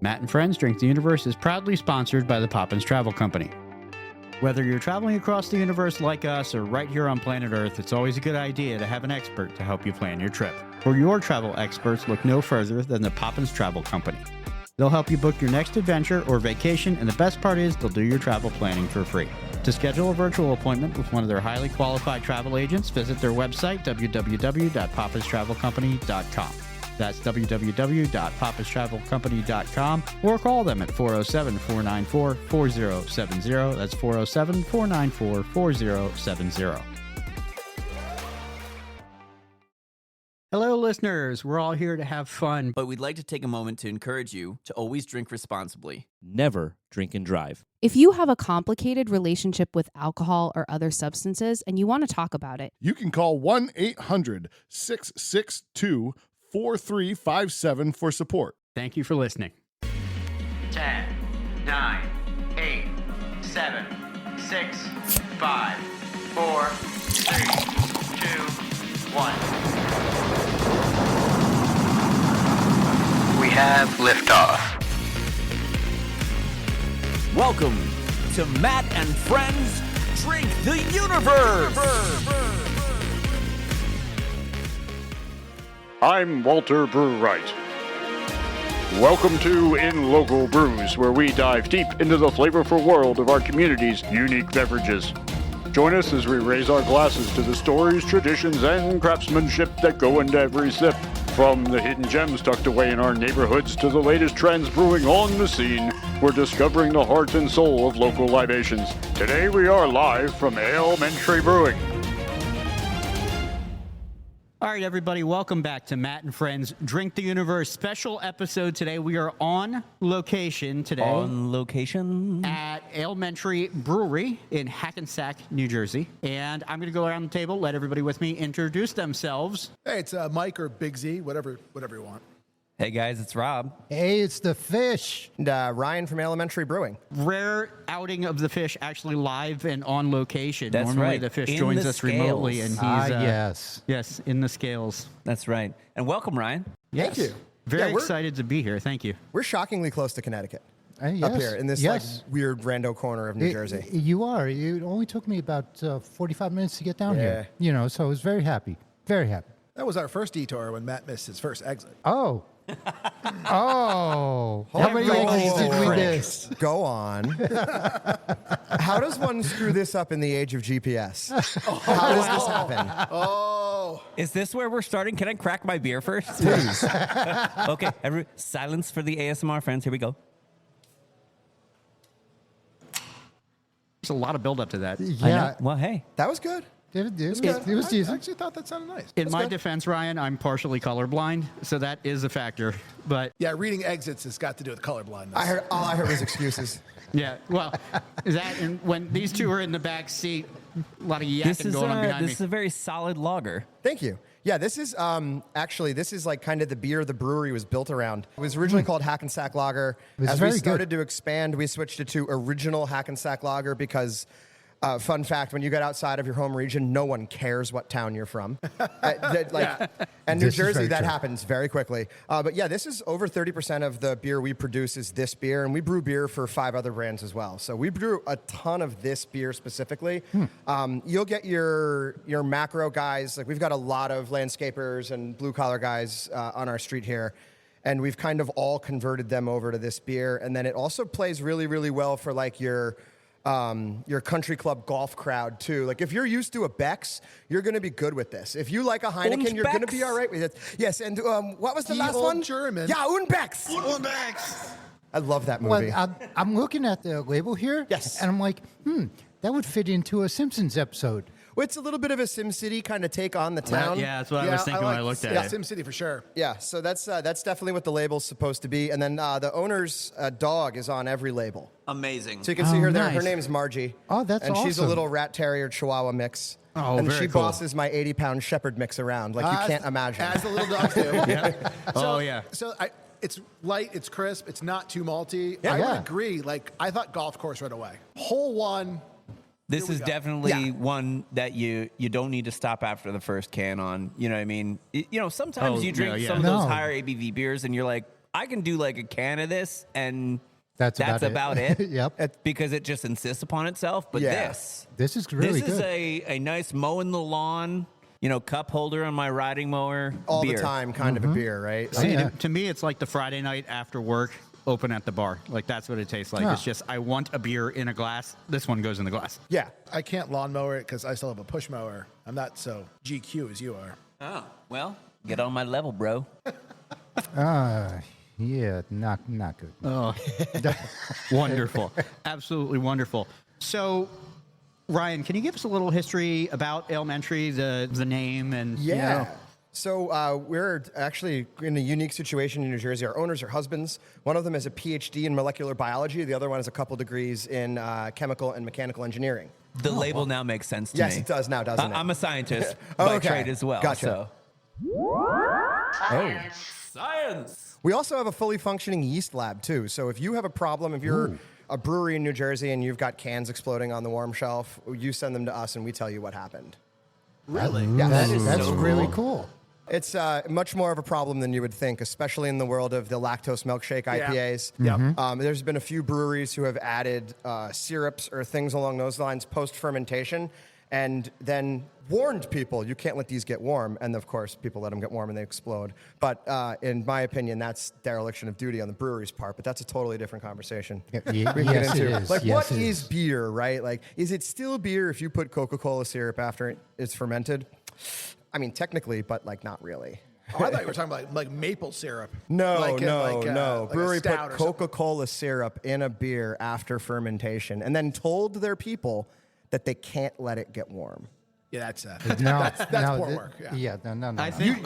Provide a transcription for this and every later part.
Matt and Friends Drink the Universe is proudly sponsored by the Poppins Travel Company. Whether you're traveling across the universe like us or right here on planet Earth, it's always a good idea to have an expert to help you plan your trip. For your travel experts, look no further than the Poppins Travel Company. They'll help you book your next adventure or vacation, and the best part is they'll do your travel planning for free. To schedule a virtual appointment with one of their highly qualified travel agents, visit their website, www.poppinstravelcompany.com. That's www.poppinstravelcompany.com, or call them at 407-494-4070. That's 407-494-4070. Hello, listeners. We're all here to have fun. But we'd like to take a moment to encourage you to always drink responsibly. Never drink and drive. If you have a complicated relationship with alcohol or other substances and you want to talk about it, you can call 1-800-662-4357 for support. Thank you for listening. 10, 9, 8, 7, 6, 5, 4, 3, 2, 1. We have liftoff. Welcome to Matt and Friends Drink the Universe! I'm Walter Brewright. Welcome to In Local Brews, where we dive deep into the flavorful world of our community's unique beverages. Join us as we raise our glasses to the stories, traditions, and craftsmanship that go into every sip. From the hidden gems tucked away in our neighborhoods to the latest trends brewing on the scene, we're discovering the heart and soul of local libations. Today we are live from Alementary Brewing. All right, everybody, welcome back to Matt and Friends Drink the Universe special episode today. We are on location today. On location? At Alementary Brewery in Hackensack, New Jersey. And I'm going to go around the table, let everybody with me introduce themselves. Hey, it's Mike or Big Z, whatever you want. Hey guys, it's Rob. Hey, it's the fish. And Ryan from Alementary Brewing. Rare outing of the fish actually live and on location. That's Normally right. the fish In joins the us remotely, and he's yes. yes, in the scales. That's right. And welcome, Ryan. Yes. Thank you. Very excited to be here. Thank you. We're shockingly close to Connecticut. Yes. Up here in this like weird rando corner of New Jersey. You are. It only took me about 45 minutes to get down here. Yeah. You know, so I was very happy. Very happy. That was our first detour when Matt missed his first exit. Oh. Oh. How many exits did we miss? Go on. How does one screw this up in the age of GPS? How does this happen? Oh. Is this where we're starting? Can I crack my beer first? Please. Okay, silence for the ASMR friends. Here we go. There's a lot of build up to that. Yeah. Well, hey. That was good. It was I decent. actually thought that sounded nice. In That's my good. defense, Ryan, I'm partially colorblind, so that is a factor. But Yeah, reading exits has got to do with colorblindness. All I heard was excuses. yeah, well, that and when these two are in the back seat, a lot of yakking going on behind This me. is a very solid lager. Thank you. Yeah, this is actually like kind of the beer the brewery was built around. It was originally called Hackensack Lager. It was As very we started good. to expand, we switched it to original Hackensack Lager because, fun fact, when you get outside of your home region, no one cares what town you're from. And New This is Jersey, very that true. happens very quickly. But yeah, this is over 30% of the beer we produce is this beer, and we brew beer for 5 other brands as well. So we brew a ton of this beer specifically. You'll get your macro guys. Like we've got a lot of landscapers and blue collar guys on our street here. And we've kind of all converted them over to this beer. And then it also plays really, really well for like your country club golf crowd too. Like if you're used to a Beck's, you're going to be good with this. If you like a Heineken, Und you're going to Beck's. be all right with it. Yes, and what was the Die last old one? German. Yeah, und Beck's. I love that movie. Well, I'm looking at the label here. Yes. And I'm like, that would fit into a Simpsons episode. Well, it's a little bit of a SimCity kind of take on the town. Yeah, that's what I was thinking when I looked at it. SimCity for sure. Yeah, so that's definitely what the label's supposed to be. And then the owner's dog is on every label. Amazing. So you can see her there. Her nice. name's Margie. Oh, that's And she's a awesome. little rat terrier Chihuahua mix. Oh, and very she cool. bosses my 80-pound shepherd mix around like you can't imagine. As the little dogs do. Oh, yeah. So it's light, it's crisp, it's not too malty. Yeah. I Yeah. would agree. Like I thought golf course right away. Hole one. This Here we is go. definitely one that you don't need to stop after the first can on. You know what I mean? Sometimes Oh, you drink no, yeah. some of No. those higher ABV beers and you're like, I can do like a can of this, and That's about it. Yep. Because it just insists upon itself. But Yeah. This is really this is good. a nice mowing the lawn, cup holder on my riding mower. All beer. the time kind of a beer, right? See, yeah. to me, it's like the Friday night after work, open at the bar. Like, that's what it tastes like. Yeah. It's just, I want a beer in a glass. This one goes in the glass. Yeah. I can't lawnmower it because I still have a push mower. I'm not so GQ as you are. Oh, well, get on my level, bro. Yeah, not good. Oh, wonderful. Absolutely wonderful. So, Ryan, can you give us a little history about Alementary, the name and So we're actually in a unique situation in New Jersey. Our owners are husbands. One of them has a PhD in molecular biology. The other one has a couple degrees in chemical and mechanical engineering. The label now makes sense to Yes, me. it does now, doesn't it? I'm a scientist Oh, by okay. trade as well. Gotcha. So. Science. We also have a fully functioning yeast lab, too. So if you have a problem, if you're a brewery in New Jersey and you've got cans exploding on the warm shelf, you send them to us and we tell you what happened. Really? Yeah, That's really cool. It's much more of a problem than you would think, especially in the world of the lactose milkshake IPAs. Yep. There's been a few breweries who have added syrups or things along those lines post-fermentation and then warned people, you can't let these get warm. And, of course, people let them get warm and they explode. But in my opinion, that's dereliction of duty on the brewery's part. But that's a totally different conversation. Yeah, We can get yes, into. it is. Like, Yes, what it is beer, right? Like, is it still beer if you put Coca-Cola syrup after it's fermented? I mean, technically, but, like, not really. Oh, I thought you were talking about like maple syrup. No, Like in, no. like a Brewery stout put or something. Coca-Cola syrup in a beer after fermentation and then told their people that they can't let it get warm. Yeah, that's No, poor work. Yeah. No. I think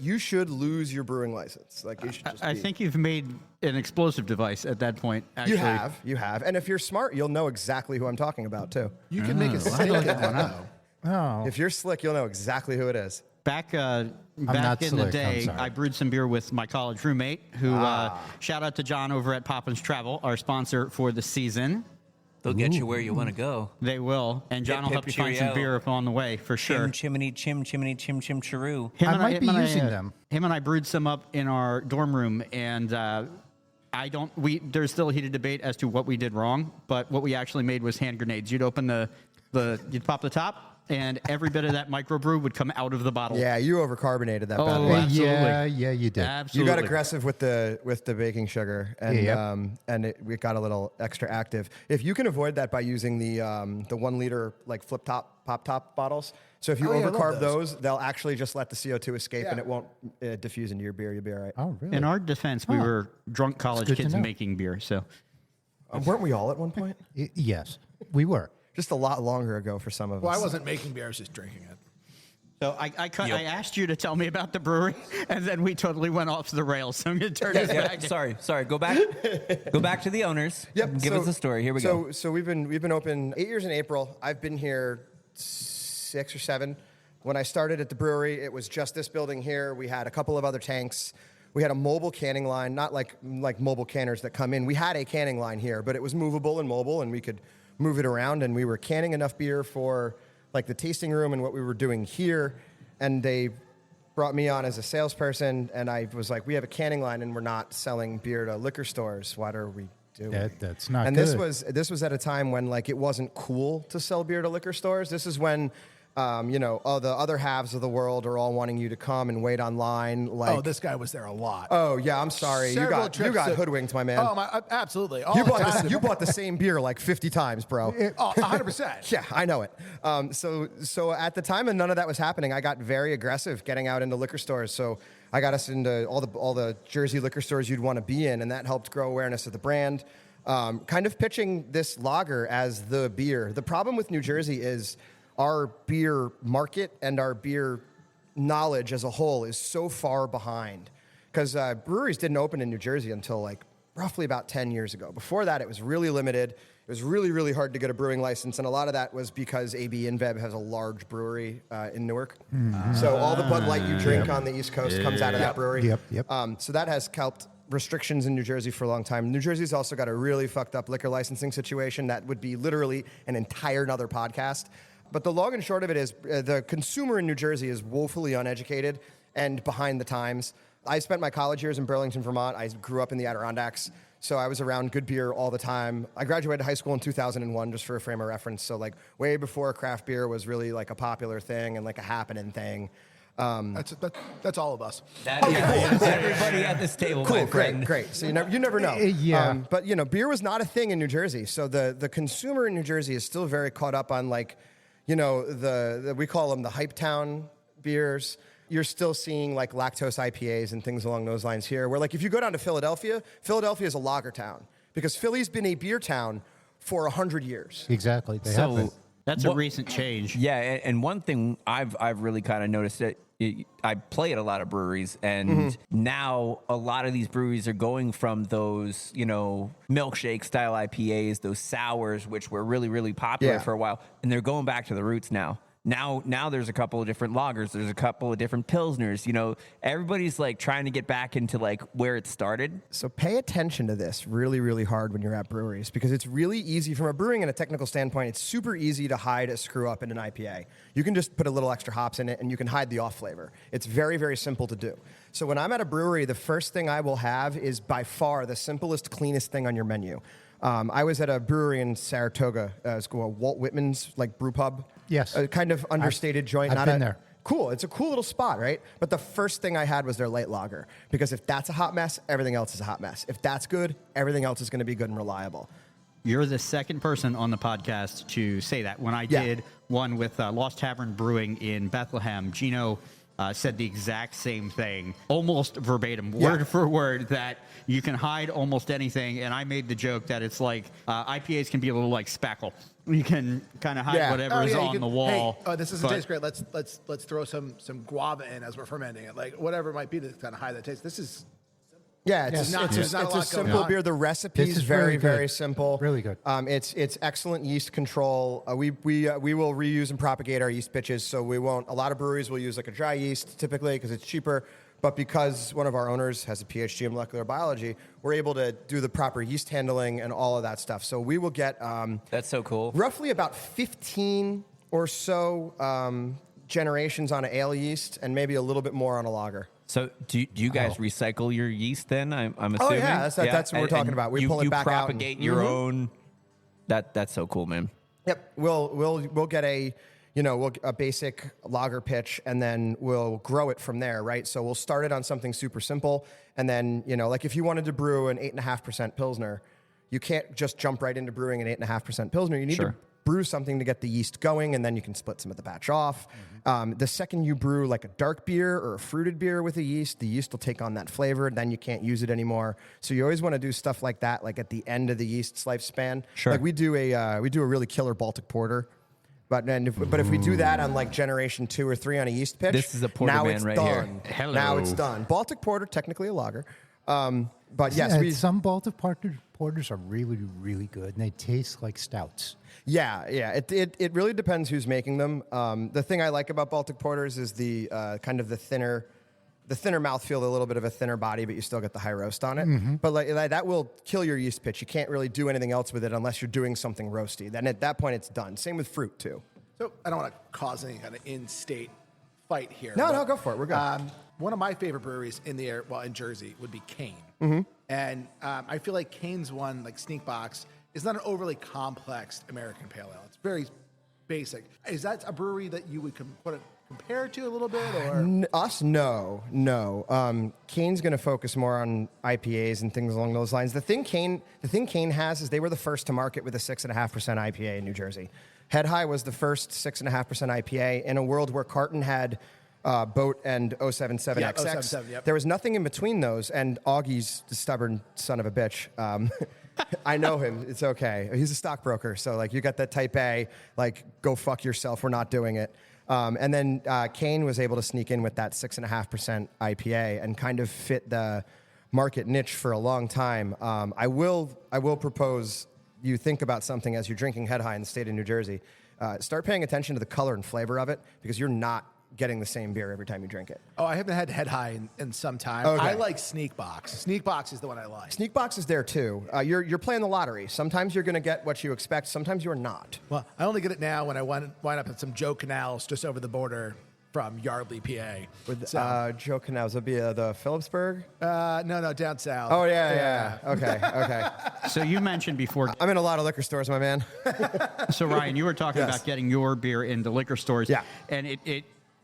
You should lose your brewing license. Like you should just I be- think you've made an explosive device at that point. Actually, you have. And if you're smart, you'll know exactly who I'm talking about too. You can make a steak at that though. Oh, If you're slick, you'll know exactly who it is. Back not in the slick, I'm day, sorry. I brewed some beer with my college roommate, who shout out to John over at Poppins Travel, our sponsor for the season. They'll get you where you want to go. They will, and John will Hip, help you hip, find some cheerio. beer on the way for sure. Chimney, chim, chiroo. I might be using them. Him and I brewed some up in our dorm room, and there's still a heated debate as to what we did wrong, but what we actually made was hand grenades. You'd open you'd pop the top, and every bit of that microbrew would come out of the bottle. Yeah, you overcarbonated that bad Oh, boy. absolutely. Yeah, you did. Absolutely. You got aggressive with the baking sugar, and it got a little extra active. If you can avoid that by using the 1 liter like flip top pop top bottles, so if you I love overcarb those. those, they'll actually just let the CO2 escape, Yeah. and it won't diffuse into your beer. You'll be all right. Oh, really? In our defense, we were drunk college good to kids know. making beer, so Weren't we all at one point? Yes, we were. Just a lot longer ago for some of Well, I us. wasn't making beer; I was just drinking it. So I asked you to tell me about the brewery, and then we totally went off the rails. So I'm going to turn this back. Sorry. Go back to the owners. Yep. Give us the story. Here we go. So we've been open 8 years in April. I've been here 6 or 7. When I started at the brewery, it was just this building here. We had a couple of other tanks. We had a mobile canning line, not like mobile canners that come in. We had a canning line here, but it was movable and mobile, and we could move it around. And we were canning enough beer for like the tasting room and what we were doing here. And they brought me on as a salesperson, and I was like, we have a canning line, and we're not selling beer to liquor stores. What are we doing? That's not And good. this was at a time when like it wasn't cool to sell beer to liquor stores. This is when the other halves of the world are all wanting you to come and wait online. Like, Oh, this guy was there a lot. oh yeah, I'm sorry, you Several got trips to- hoodwinked, my man. Oh, absolutely. All you the bought time. you bought the same beer like 50 times, bro. Oh, 100%. Yeah, I know it. So at the time, and none of that was happening, I got very aggressive getting out into liquor stores. So I got us into all the Jersey liquor stores you'd want to be in, and that helped grow awareness of the brand. Kind of pitching this lager as the beer. The problem with New Jersey is our beer market and our beer knowledge as a whole is so far behind. Because breweries didn't open in New Jersey until like roughly about 10 years ago. Before that, it was really limited. It was really, really hard to get a brewing license, and a lot of that was because AB InBev has a large brewery in Newark. So all the Bud Light you drink on the East Coast comes out of that brewery. Yep. So that has helped restrictions in New Jersey for a long time. New Jersey's also got a really fucked up liquor licensing situation that would be literally an entire another podcast. But the long and short of it is the consumer in New Jersey is woefully uneducated and behind the times. I spent my college years in Burlington, Vermont. I grew up in the Adirondacks, so I was around good beer all the time. I graduated high school in 2001, just for a frame of reference. So like way before craft beer was really like a popular thing and like a happening thing. That's all of us. Everybody at this table, Cool, my friend. great. So you never know. Yeah. But beer was not a thing in New Jersey. So the consumer in New Jersey is still very caught up on like, the we call them the hype town beers. You're still seeing like lactose IPAs and things along those lines here. Where like if you go down to Philadelphia is a lager town because Philly's been a beer town for 100 years. Exactly. They have been. That's a recent change. Yeah, and one thing I've really kind of noticed that I play at a lot of breweries, and now a lot of these breweries are going from those, milkshake style IPAs, those sours, which were really, really popular for a while, and they're going back to the roots now. Now there's a couple of different lagers. There's a couple of different pilsners. Everybody's like trying to get back into like where it started. So pay attention to this really, really hard when you're at breweries because it's really easy from a brewing and a technical standpoint. It's super easy to hide a screw up in an IPA. You can just put a little extra hops in it and you can hide the off flavor. It's very, very simple to do. So when I'm at a brewery, the first thing I will have is by far the simplest, cleanest thing on your menu. I was at a brewery in Saratoga. It's called Walt Whitman's brew pub. Yes. A kind of understated joint. I've been there. Cool. It's a cool little spot, right? But the first thing I had was their light lager because if that's a hot mess, everything else is a hot mess. If that's good, everything else is going to be good and reliable. You're the second person on the podcast to say that. When I did one with Lost Tavern Brewing in Bethlehem, Gino said the exact same thing, almost verbatim, word for word, that you can hide almost anything. And I made the joke that it's like IPAs can be a little like spackle. You can kind of hide whatever is on the wall. Hey, this doesn't taste great. Let's throw some guava in as we're fermenting it, like whatever it might be to kind of hide that taste. This is. Yeah, it's a simple beer. The recipe is very, very simple. Really good. It's excellent yeast control. We will reuse and propagate our yeast pitches, so we won't. A lot of breweries will use like a dry yeast typically because it's cheaper. But because one of our owners has a PhD in molecular biology, we're able to do the proper yeast handling and all of that stuff. So we will get that's so cool. Roughly about 15 or so generations on an ale yeast, and maybe a little bit more on a lager. So do you guys recycle your yeast then? I'm assuming. Oh yeah, that's what we're talking about. We pull it back out. You propagate your own. That's so cool, man. Yep, we'll get a basic lager pitch, and then we'll grow it from there, right? So we'll start it on something super simple, and then like if you wanted to brew an 8.5% Pilsner, you can't just jump right into brewing an 8.5% Pilsner. You need to brew something to get the yeast going, and then you can split some of the batch off. The second you brew like a dark beer or a fruited beer with a yeast, the yeast will take on that flavor, and then you can't use it anymore. So you always want to do stuff like that, like at the end of the yeast's lifespan. Sure. Like we do a really killer Baltic Porter. But if we do that on like generation 2 or 3 on a yeast pitch, this is a porter now man it's right done. here. Hello. Now it's done. Baltic Porter, technically a lager. But yes, some Baltic porters are really, really good, and they taste like stouts. Yeah. It really depends who's making them. The thing I like about Baltic Porters is the kind of the thinner mouthfeel, a little bit of a thinner body, but you still get the high roast on it. But like that will kill your yeast pitch. You can't really do anything else with it unless you're doing something roasty. Then at that point, it's done. Same with fruit too. So I don't want to cause any kind of in-state fight here. No, go for it. We're good. One of my favorite breweries in Jersey would be Kane. And I feel like Kane's one, like Sneak Box, is not an overly complex American pale ale. It's very basic. Is that a brewery that you would compare to a little bit? Or Us, no. Kane's going to focus more on IPAs and things along those lines. The thing Kane has is they were the first to market with a 6.5% IPA in New Jersey. Head High was the first 6.5% IPA in a world where Carton had Boat and 077 XX. 077, yep. There was nothing in between those, and Augie's the stubborn son of a bitch. I know him. It's okay. He's a stockbroker, so like you got that type A, like go fuck yourself. We're not doing it. And then Kane was able to sneak in with that 6.5% IPA and kind of fit the market niche for a long time. I will propose you think about something as you're drinking Head High in the state of New Jersey. Start paying attention to the color and flavor of it because you're not getting the same beer every time you drink it. Oh, I haven't had Head High in some time. Okay. I like Sneak Box. Sneak Box is the one I like. Sneak Box is there too. You're playing the lottery. Sometimes you're going to get what you expect. Sometimes you're not. Well, I only get it now when I wind up at some Joe Canals just over the border from Yardley, PA. With So, Joe Canals, would be the Phillipsburg. no, down south. Oh yeah. Okay. So you mentioned before. I'm in a lot of liquor stores, my man. So Ryan, you were talking Yes. about getting your beer into liquor stores. Yeah. And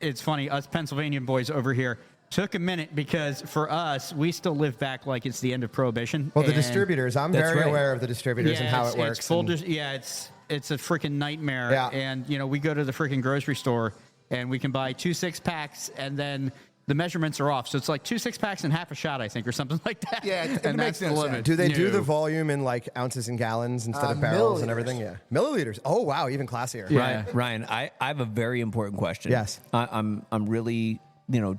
it's funny, us Pennsylvania boys over here took a minute because for us, we still live back like it's the end of Prohibition. Well, the And- distributors. I'm That's very right. aware of the distributors and how it's- it works. It's full and- it's a freaking nightmare. Yeah. And, we go to the freaking grocery store and we can buy 2 6-packs and then the measurements are off. So it's like 2 6-packs and half a shot, I think, or something like that. Yeah, it and makes that's the no limit. sense. Do they do No. the volume in like ounces and gallons instead of barrels and milliliters. everything? Yeah, milliliters. Oh wow, even classier. Yeah. Ryan, I have a very important question. Yes. I'm really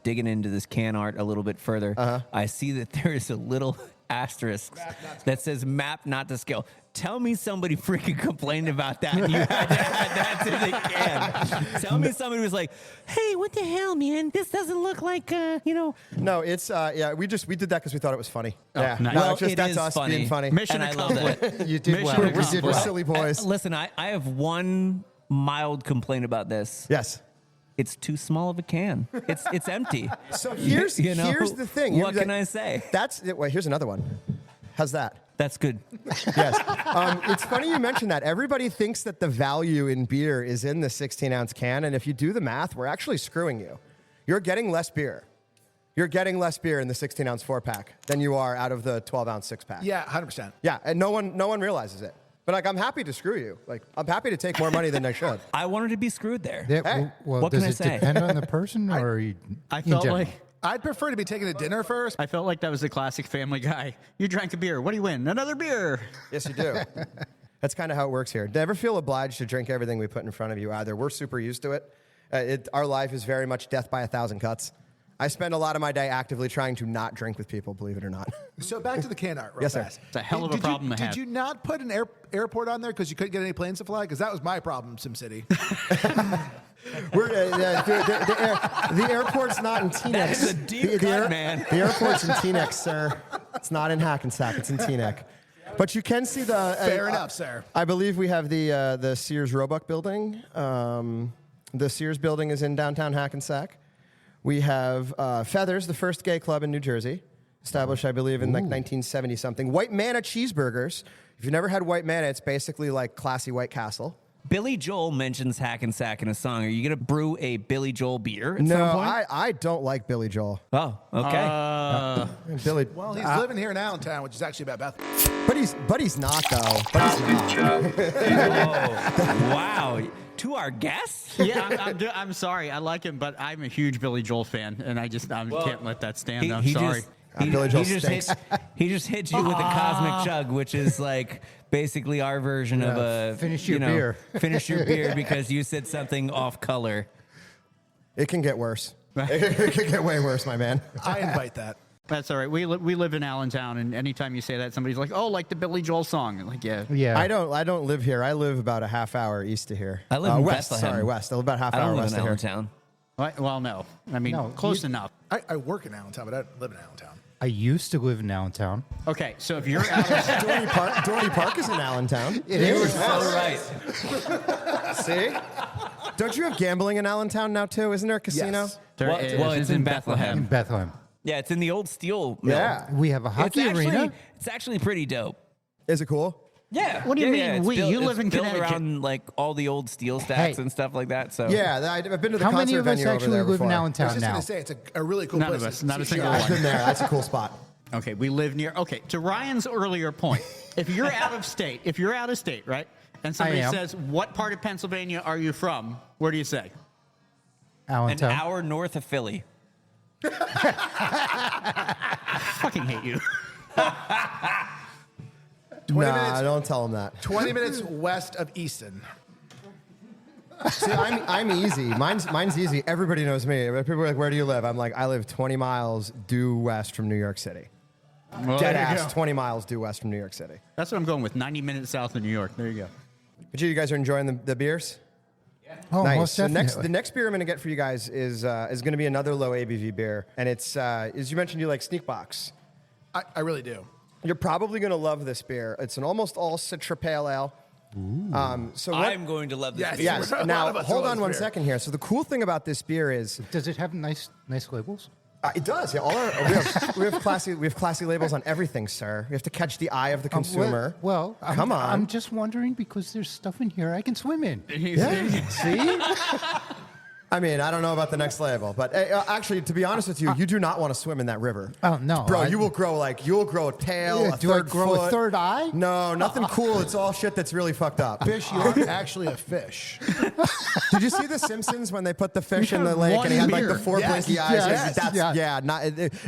digging into this can art a little bit further. I see that there is a little asterisk that says map not to scale. Tell me somebody freaking complained about that and you had to add that to the can. Tell me somebody was like, hey, what the hell, man? This doesn't look like, No, it's we did that because we thought it was funny. Yeah, nice. no, Well, it's just it that's is us funny. being funny. Mission And I love accomplished. that. You did Mission well. We did. We're accomplished. silly boys. Listen, I have one mild complaint about this. Yes. It's too small of a can. It's empty. So here's here's the thing. What can I say? That's wait. Here's another one. How's that? That's good. Yes. It's funny you mentioned that. Everybody thinks that the value in beer is in the 16-ounce can, and if you do the math, we're actually screwing you. You're getting less beer. You're getting less beer in the 16-ounce 4-pack than you are out of the 12-ounce 6-pack. Yeah, 100%. Yeah, and no one realizes it. But like, I'm happy to screw you. Like, I'm happy to take more money than I should. I wanted to be screwed there. Yeah, Hey, well, what does can I it say? depend on the person or I in felt general? like I'd prefer to be taken to dinner first. I felt like that was the classic Family Guy. You drank a beer. What do you win? Another beer. Yes, you do. That's kind of how it works here. Never feel obliged to drink everything we put in front of you either. We're super used to it. Our life is very much death by 1,000 cuts. I spend a lot of my day actively trying to not drink with people, believe it or not. So back to the can art real Yes, sir. fast. It's a hell of a Did problem you, to have. Did you not put an airport on there because you couldn't get any planes to fly? Because that was my problem, SimCity. We're, the airport's not in Teaneck. That is a deep cut, man. The airport's in Teaneck, sir. It's not in Hackensack. It's in Teaneck. But you can see the... Fair enough, sir. I believe we have the Sears Roebuck building. The Sears building is in downtown Hackensack. We have Feathers, the first gay club in New Jersey, established, I believe, in like 1970-something. White Manna Cheeseburgers. If you've never had White Manna, it's basically like classy White Castle. Billy Joel mentions Hackensack in a song. Are you going to brew a Billy Joel beer at some No, point? I don't like Billy Joel. Oh, okay. Billy, Well, he's living here in Allentown, which is actually about Bethel. but he's not though. But he's not. Wow. To our guests? Yeah, I'm sorry. I like him, but I'm a huge Billy Joel fan, and I can't let that stand. I'm sorry. Billy Joel stinks. He just hit you with a cosmic chug, which is like basically our version of a finish your beer. Finish your beer because you said something off color. It can get worse. It can get way worse, my man. I invite that. That's all right. We live in Allentown, and anytime you say that, somebody's like, "Oh, like the Billy Joel song." I'm like, yeah. Yeah. I don't live here. I live about a half hour east of here. I live in west. Bethlehem. Sorry, west. I live about half I hour don't live west in of here. Allentown. Well, no. I mean, No, close enough. I work in Allentown, but I don't live in Allentown. I used to live in Allentown. Okay, so if you're out of Dorney Park is in Allentown. It is. So right. See? Don't you have gambling in Allentown now too? Isn't there a casino? Yes. there Well, is- well, it's in Bethlehem. In Bethlehem. Yeah, it's in the old steel mill. Yeah. We have a hockey arena. It's actually pretty dope. Is it cool? Yeah. What do you mean, it's we? You it's live in built Connecticut. around like all the old steel stacks Hey. and stuff like that. So Yeah, I've been to the How concert many of us venue over actually there live in before. I was Allentown just now? going to say, it's a really cool None place. of us, to not a see single shows. I've been there. That's a cool spot. Okay, we live near. Okay, to Ryan's earlier point, if you're out of state, right, and somebody am. says, "What part of Pennsylvania are you from?" Where do you say? an Allentown. hour north of Philly. Fucking hate you. 20 Nah, minutes. don't tell them that. 20 minutes west of Easton. See, I'm easy. Mine's easy. Everybody knows me. People are like, "Where do you live?" I'm like, "I live 20 miles due west from New York City." Well, Dead there you ass, go. 20 miles due west from New York City. That's what I'm going with. 90 minutes south of New York. There you go. But you guys are enjoying the beers? Oh, Nice. most So definitely. the next beer I'm going to get for you guys is going to be another low ABV beer, and it's as you mentioned, you like Sneak Box. I really do. You're probably going to love this beer. It's an almost all Citra Pale Ale. So what, I'm going to love this beer. yes. A lot Now of us hold love on this one beer. second here. So the cool thing about this beer is Does it have nice labels? it does. Yeah, we have classy labels on everything, sir. We have to catch the eye of the consumer. Well, Come on. I'm just wondering because there's stuff in here I can swim in. Yeah. See? I mean, I don't know about the next label, but actually, to be honest with you, you do not want to swim in that river. Oh, no. Bro, you will grow a tail, Yeah, a do I third grow a foot. third eye? No, nothing cool. It's all shit that's really fucked up. Fish, you aren't actually a fish. Did you see The Simpsons when they put the fish in the have lake one and he had like the beer. 4 Yes, blinky eyes? yes, That's, yeah.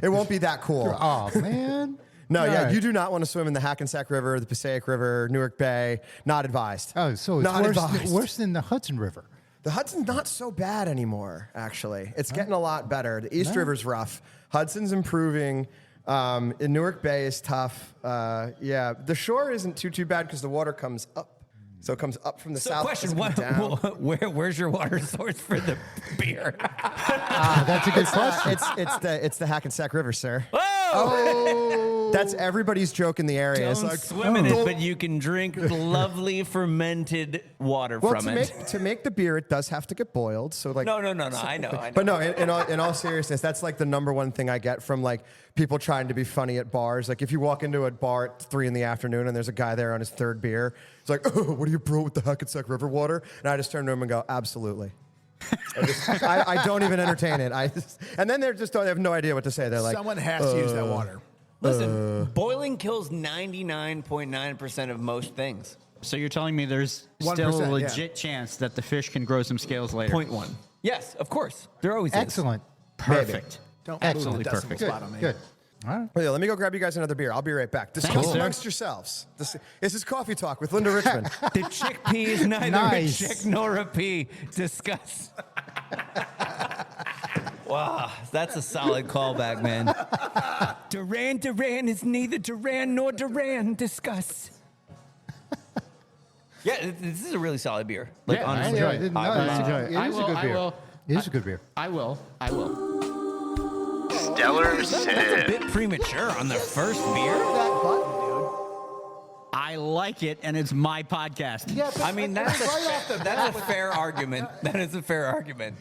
it won't be that cool. Oh, man. No, yeah, Right. you do not want to swim in the Hackensack River, the Passaic River, Newark Bay. Not advised. Oh, so it's Not advised. worse than the Hudson River. The Hudson's not so bad anymore, actually. It's getting a lot better. The East River's rough. Hudson's improving. In Newark Bay is tough. Yeah, the shore isn't too bad because the water comes up. So it comes up from the So south. question, doesn't come down. where's your water source for the beer? That's a good question. It's the Hackensack River, sir. Oh! That's everybody's joke in the area. It's Don't like, swim in it, but you can drink lovely fermented water well, from it. to make the beer, it does have to get boiled. So like, No. I know. But no, in all seriousness, that's like the number one thing I get from like people trying to be funny at bars. Like if you walk into a bar at 3 PM and there's a guy there on his third beer, it's like, oh, what do you brew with the Hackensack River water? And I just turn to him and go, absolutely. I don't even entertain it. And then they have no idea what to say. They're like, Someone has to use that water. Listen, boiling kills 99.9% of most things. So you're telling me there's 1%, still a yeah. legit chance that the fish can grow some scales later? 0.1. Yes, of course. There always Excellent. Perfect. Don't Absolutely move the decimal perfect. spot on me. Good. All right. oh, yeah, let me go grab you guys another beer. I'll be right back. Discuss Thanks, sir. amongst yourselves. This is Coffee Talk with Linda Richmond. is. The chickpea is neither Nice. a chick nor a pea. Discuss. Wow, that's a solid callback, man. Duran is neither Duran nor Duran. Discuss. Yeah, this is a really solid beer. Like, Yeah, honestly, I enjoy it. No, I it is a good beer. It is a good beer. I will. Stellar That's a Sip. bit premature on the first beer. That button, dude. I like it, and it's my podcast. Yeah, but I mean, that's right off the that's a fair argument. That is a fair argument.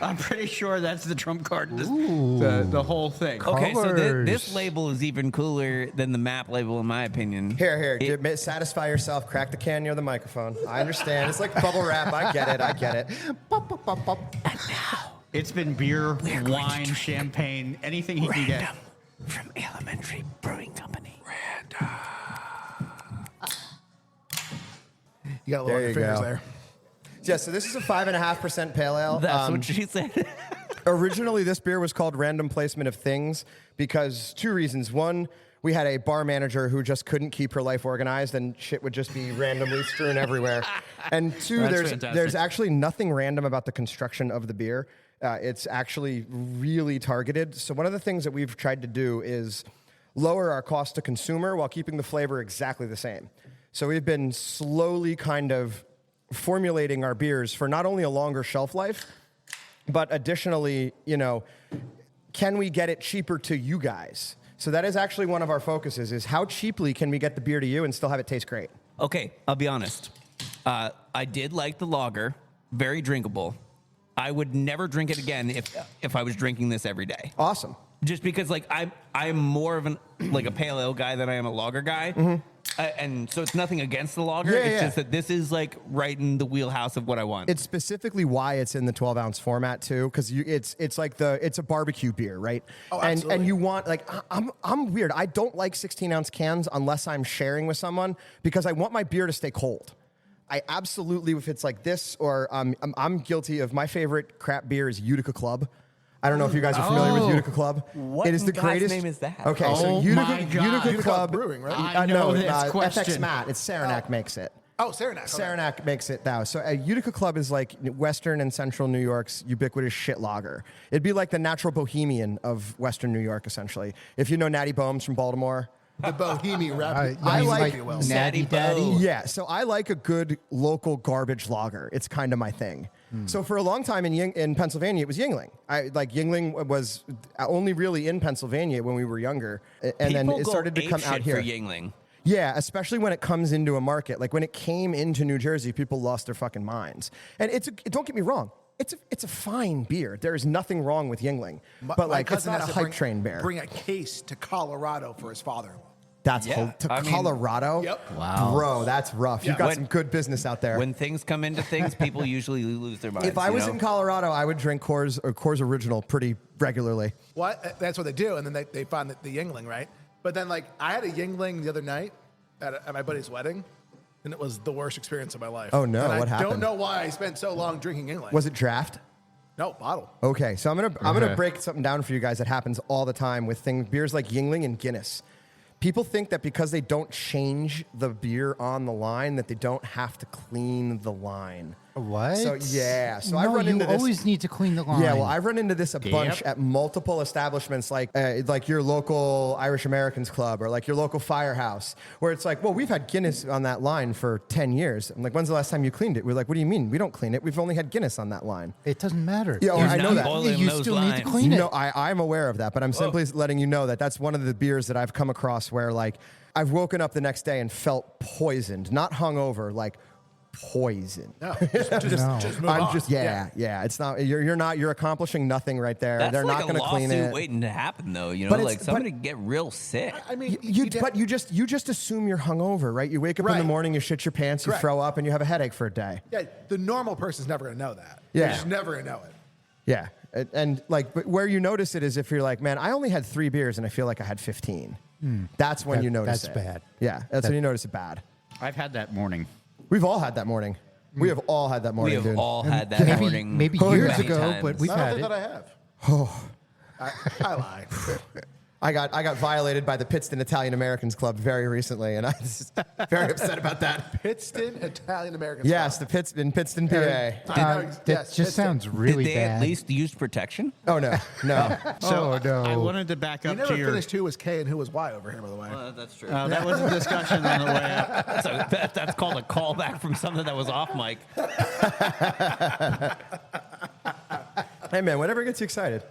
I'm pretty sure that's the trump card. The whole thing. Okay, so Colors. this label is even cooler than the map label, in my opinion. Here, satisfy yourself. Crack the can near the microphone. I understand. It's like bubble wrap. I get it. Pop, pop, pop, pop. It's been beer, wine, champagne, anything he can get. From Alementary Brewing Company. You got a There little you fingers go. there. Yeah, so this is a 5.5% pale ale. That's what she said. Originally, this beer was called Random Placement of Things because 2 reasons. One, we had a bar manager who just couldn't keep her life organized and shit would just be randomly strewn everywhere. And 2, That's fantastic. there's actually nothing random about the construction of the beer. It's actually really targeted. So one of the things that we've tried to do is lower our cost to consumer while keeping the flavor exactly the same. So we've been slowly kind of formulating our beers for not only a longer shelf life, but additionally, can we get it cheaper to you guys? So that is actually one of our focuses is how cheaply can we get the beer to you and still have it taste great? Okay, I'll be honest. I did like the lager. Very drinkable. I would never drink it again if I was drinking this every day. Awesome. Just because I'm more of a pale ale guy than I am a lager guy. Mm-hmm. And so it's nothing against the lager. Yeah, it's yeah. just that this is right in the wheelhouse of what I want. It's specifically why it's in the 12-ounce format too, because it's a barbecue beer, right? Oh, and absolutely. you want I'm weird. I don't like 16-ounce cans unless I'm sharing with someone because I want my beer to stay cold. I absolutely, if it's like this, or I'm guilty of my favorite crap beer is Utica Club. I don't know if you guys are familiar with Utica Club. What It is in the God's greatest name is that? Okay, so Oh my God. Utica Club Brewing, right? I know this FX question. Matt. It's Saranac makes it. Oh, Saranac. Okay. Saranac makes it now. So Utica Club is like Western and Central New York's ubiquitous shit lager. It'd be like the natural bohemian of Western New York, essentially. If you know Natty Bohms from Baltimore. The Bohemian rap. I like Natty Daddy. Yeah, so I like a good local garbage lager. It's kind of my thing. So for a long time in Pennsylvania, it was Yingling. Yingling was only really in Pennsylvania when we were younger, and then it started to come out here. For Yingling. Yeah, especially when it comes into a market. Like when it came into New Jersey, people lost their fucking minds. And don't get me wrong, it's a fine beer. There is nothing wrong with Yingling, but My like it's cousin not a has to hype train beer. Bring a case to Colorado for his father-in-law. That's Yeah, I mean- Colorado. Yep. Wow. Bro, that's rough. You've got some good business out there. When things come into things, people usually lose their minds. If I was in Colorado, I would drink Coors Original pretty regularly. What? That's what they do, and then they find the Yingling, right? But then, like, I had a Yingling the other night at my buddy's wedding, and it was the worst experience of my life. Oh, no. And What I happened? don't know why I spent so long drinking Yingling. Was it draft? No, bottle. Okay, so I'm gonna break something down for you guys that happens all the time with beers like Yingling and Guinness. People think that because they don't change the beer on the line, that they don't have to clean the line. What? So yeah, so no, I've run you into this. always need to clean the line. Yeah, well, I've run into this a bunch at multiple establishments, like your local Irish Americans Club or like your local Firehouse, where it's like, well, we've had Guinness on that line for 10 years. I'm like, when's the last time you cleaned it? We're like, what do you mean? We don't clean it. We've only had Guinness on that line. It doesn't matter. Yeah, I know that. You still need to clean it. No, I'm aware of that, but I'm simply letting you know that that's one of the beers that I've come across where like I've woken up the next day and felt poisoned, not hungover, like poison. No, just move on. Yeah. It's not. You're accomplishing nothing right there. That's They're like not going to a clean lawsuit it. waiting to happen, though. You know, But like somebody could get real sick. I mean, You just assume you're hungover, right? You wake up in the Right. morning, you shit your pants, you Correct. throw up, and you have a headache for a day. yeah, the normal person's never going to know that. Yeah. They're just never going to know it. Yeah, and like, but where you notice it is if you're like, man, I only had 3 beers and I feel like I had 15. That's when you notice that's it. bad. Yeah, that's when you notice it bad. I've had that morning. We've all had that morning. We have all had that We morning, have dude. all had that morning. Maybe many years ago, times. but we've I don't had think it. that I have. I lie. I got violated by the Pittston Italian Americans Club very recently, and I was very upset about that. Pittston Italian American. Yes, the Pittston, PA. That Yes, just sounds really Did they bad. at least use protection? Oh no. So no. I wanted to back You up never to your. finished who was K and who was Y over here, by the way. That's true. That was a discussion on the way up. That's called a callback from something that was off mic. Hey man, whatever gets you excited.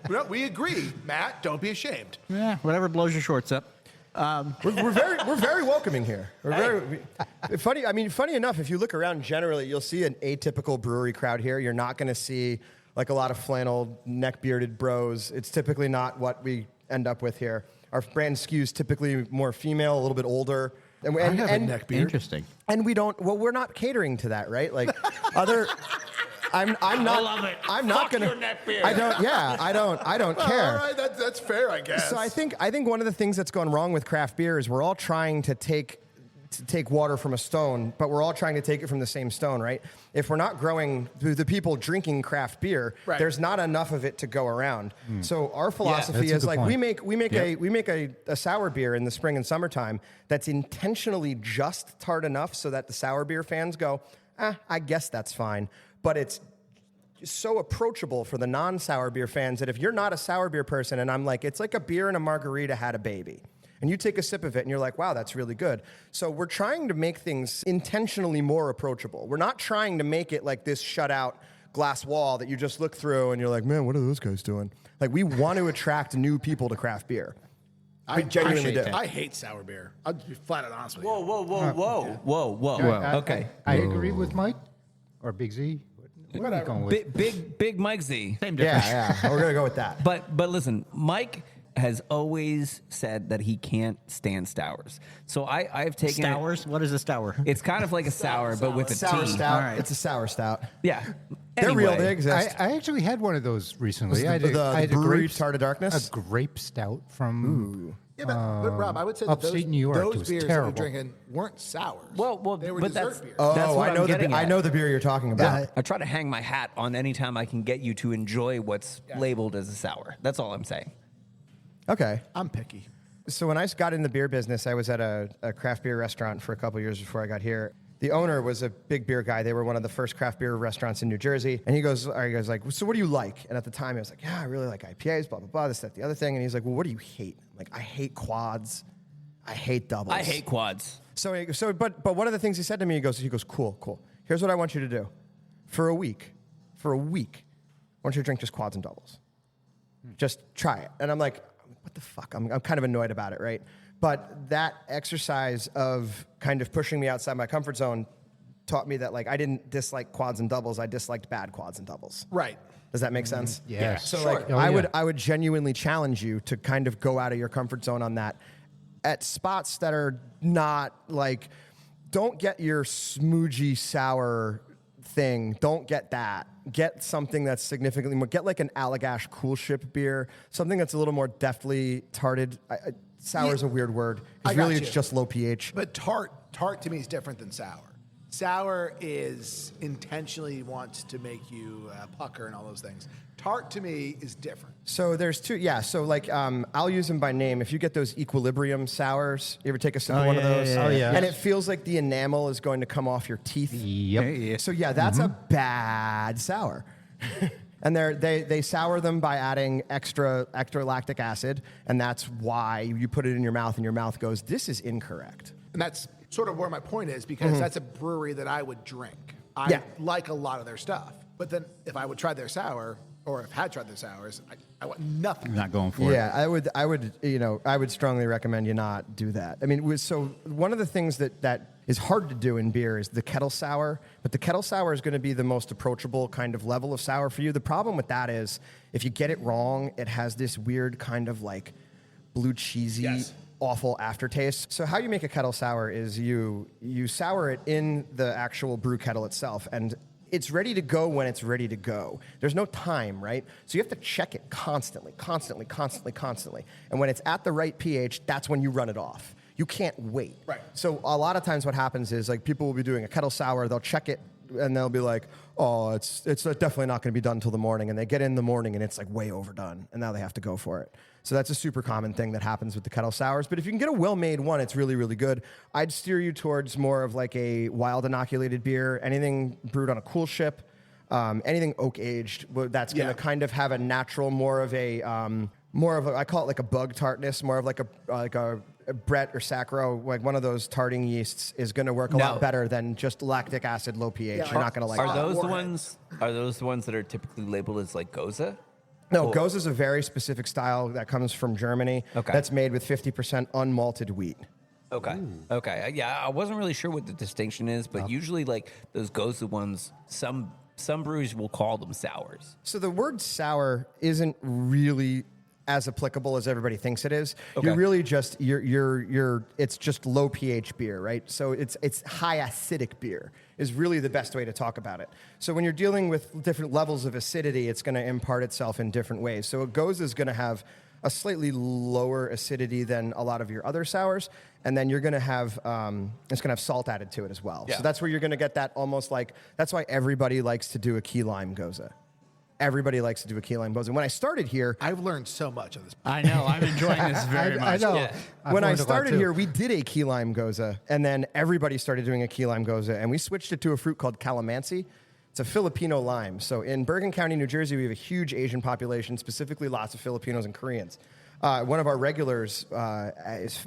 No, we agree, Matt. Don't be ashamed. Yeah, whatever blows your shorts up. We're very welcoming here. Funny enough, if you look around generally, you'll see an atypical brewery crowd here. You're not going to see like a lot of flannel, neck-bearded bros. It's typically not what we end up with here. Our brand skews typically more female, a little bit older. And, I have a neck beard. Interesting. And we're not catering to that, right? Like other. I'm not. I love it. I'm not Fuck gonna. your neck beard. I don't. Yeah. I don't care. All right, that's fair, I guess. So I think one of the things that's gone wrong with craft beer is we're all trying to take water from a stone, but we're all trying to take it from the same stone, right? If we're not growing the people drinking craft beer, Right. there's not enough of it to go around. So our philosophy that's a is good like point. we make a sour beer in the spring and summertime that's intentionally just tart enough so that the sour beer fans go, I guess that's fine, but it's so approachable for the non-sour beer fans that if you're not a sour beer person and I'm like, it's like a beer and a margarita had a baby. And you take a sip of it and you're like, wow, that's really good. So we're trying to make things intentionally more approachable. We're not trying to make it like this shut out glass wall that you just look through and you're like, man, what are those guys doing? Like we want to attract new people to craft beer. I genuinely do. I hate sour beer. I'll be flat out honest with you. Whoa. Okay. I agree with Mike or Big Z. What are you going with? Big Mike Z. Same difference. Yeah, we're going to go with that. But listen, Mike has always said that he can't stand sours. So I've taken it- Stowers? What is a stour? It's kind of like a sour, but with a Sour T. stout. All right. It's a sour stout. Yeah. They're real. Anyway, They exist. I actually had one of those recently. I had the a brewery grape, Tart of Darkness? a grape stout from. Yeah, but Rob, I would say that upstate New York, it those was beers terrible. that you're drinking weren't sours. Well, they were but dessert that's beers. that's what I know I'm getting I at. know the beer you're talking about. I try to hang my hat on any time I can get you to enjoy what's labeled as a sour. That's all I'm saying. Okay. I'm picky. So when I got in the beer business, I was at a craft beer restaurant for a couple years before I got here. The owner was a big beer guy. They were one of the first craft beer restaurants in New Jersey. And he goes like, so what do you like? And at the time, I was like, yeah, I really like IPAs, blah, blah, blah, this, that, the other thing. And he's like, well, what do you hate? I'm like, I hate quads. I hate doubles. I hate quads. But one of the things he said to me, he goes, cool. Here's what I want you to do. For a week, I want you to drink just quads and doubles. Just try it. And I'm like, what the fuck? I'm kind of annoyed about it, right? But that exercise of kind of pushing me outside my comfort zone taught me that like I didn't dislike quads and doubles. I disliked bad quads and doubles. Right. Does that make sense? Yeah. So Sure. like Oh, I would genuinely challenge you to kind of go out of your comfort zone on that at spots that are not like, don't get your smoothie sour thing. Don't get that. Get something that's significantly more, get like an Allagash Cool Ship beer, something that's a little more deftly tarted. Sour is a weird word. I Because got really you. it's just low pH. But tart to me is different than sour. Sour is intentionally wants to make you pucker and all those things. Tart to me is different. So there's two, yeah. So like, I'll use them by name. If you get those Equilibrium sours, you ever take a sip of one of those? yeah, yeah. And it feels like the enamel is going to come off your teeth. Yep. So yeah, that's a bad sour. And they sour them by adding extra lactic acid, and that's why you put it in your mouth, and your mouth goes, "This is incorrect." And that's sort of where my point is, because that's a brewery that I would drink. I like a lot of their stuff. But then if I would try their sour, or if I had tried their sours, I want nothing. I'm not going for it. Yeah, I would strongly recommend you not do that. I mean, so one of the things that is hard to do in beer is the kettle sour, but the kettle sour is going to be the most approachable kind of level of sour for you. The problem with that is if you get it wrong, it has this weird kind of like blue cheesy, awful aftertaste. So how you make a kettle sour is you sour it in the actual brew kettle itself, and it's ready to go when it's ready to go. There's no time, right? So you have to check it constantly. And when it's at the right pH, that's when you run it off. You can't wait. Right. So a lot of times what happens is like people will be doing a kettle sour, they'll check it, and they'll be like, oh, it's definitely not going to be done till the morning. And they get in the morning and it's like way overdone, and now they have to go for it. So that's a super common thing that happens with the kettle sours. But if you can get a well-made one, it's really, really good. I'd steer you towards more of like a wild inoculated beer, anything brewed on a cool ship, anything oak aged. That's going to kind of have a natural, more of a, I call it like a bug tartness, more of like a Brett or Sacro, like one of those tarting yeasts is going to work a lot better than just lactic acid, low pH. You're not going to like Are that. those the ones? Are those the ones that are typically labeled as like Goza? No, Goza is a very specific style that comes from Germany. Okay. That's made with 50% unmalted wheat. Okay. Okay. Yeah, I wasn't really sure what the distinction is, but usually like those Goza ones, some breweries will call them sours. So the word sour isn't really as applicable as everybody thinks it is. Okay. You're really just it's just low pH beer, right? So it's high acidic beer is really the best way to talk about it. So when you're dealing with different levels of acidity, it's going to impart itself in different ways. So a Goza is going to have a slightly lower acidity than a lot of your other sours, and then you're going to have it's going to have salt added to it as well. Yeah. So that's where you're going to get that almost like, that's why everybody likes to do a key lime Goza. Everybody likes to do a key lime Goza. When I started here, I've learned so much of this. I know. I'm enjoying this very much. I know. Yeah. when I learned a lot, started too. here, we did a key lime Goza, and then everybody started doing a key lime Goza, and we switched it to a fruit called calamansi. It's a Filipino lime. So in Bergen County, New Jersey, we have a huge Asian population, specifically lots of Filipinos and Koreans. One of our regulars his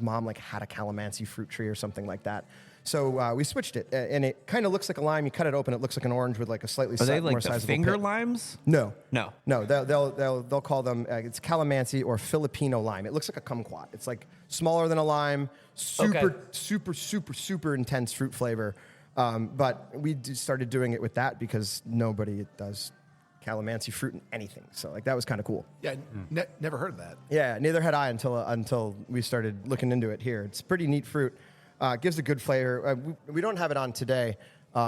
mom like had a calamansi fruit tree or something like that. So we switched it, and it kind of looks like a lime. You cut it open, it looks like an orange with like a slightly Are they more like the sizable finger pit. limes? No. No. They'll call them it's calamansi or Filipino lime. It looks like a kumquat. It's like smaller than a lime, super intense fruit flavor. But we started doing it with that because nobody does calamansi fruit in anything. So like that was kind of cool. Yeah, never heard of that. Yeah, neither had I until we started looking into it here. It's pretty neat fruit. It gives a good flavor. We don't have it on today.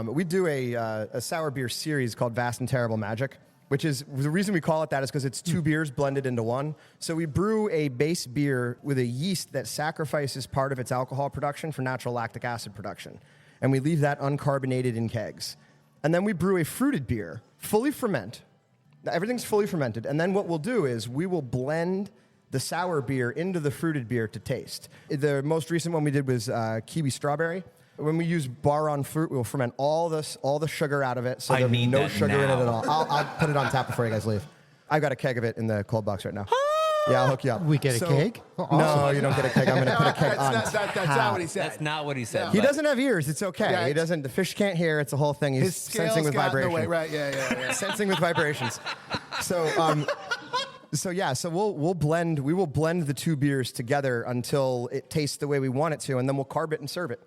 We do a sour beer series called Vast and Terrible Magic, which is the reason we call it that is because it's two beers blended into one. So we brew a base beer with a yeast that sacrifices part of its alcohol production for natural lactic acid production. And we leave that uncarbonated in kegs. And then we brew a fruited beer, fully ferment. Now, everything's fully fermented. And then what we'll do is we will blend the sour beer into the fruited beer to taste. The most recent one we did was kiwi strawberry. When we use bar-on fruit, we'll ferment all the sugar out of it, so there'll be no sugar in it at all. I'll put it on tap before you guys leave. I've got a keg of it in the cold box right now. Yeah, I'll hook you up. We get a keg? Oh, No, awesome. you don't get a keg. I'm going to put a keg on That's not what he said. That's not what he said. He but- doesn't have ears. It's okay. Yeah, He doesn't. The fish can't hear. It's a whole thing. He's His scales sensing with got in the vibration. way, right? Yeah. Sensing with vibrations. So So we'll blend the two beers together until it tastes the way we want it to, and then we'll carb it and serve it.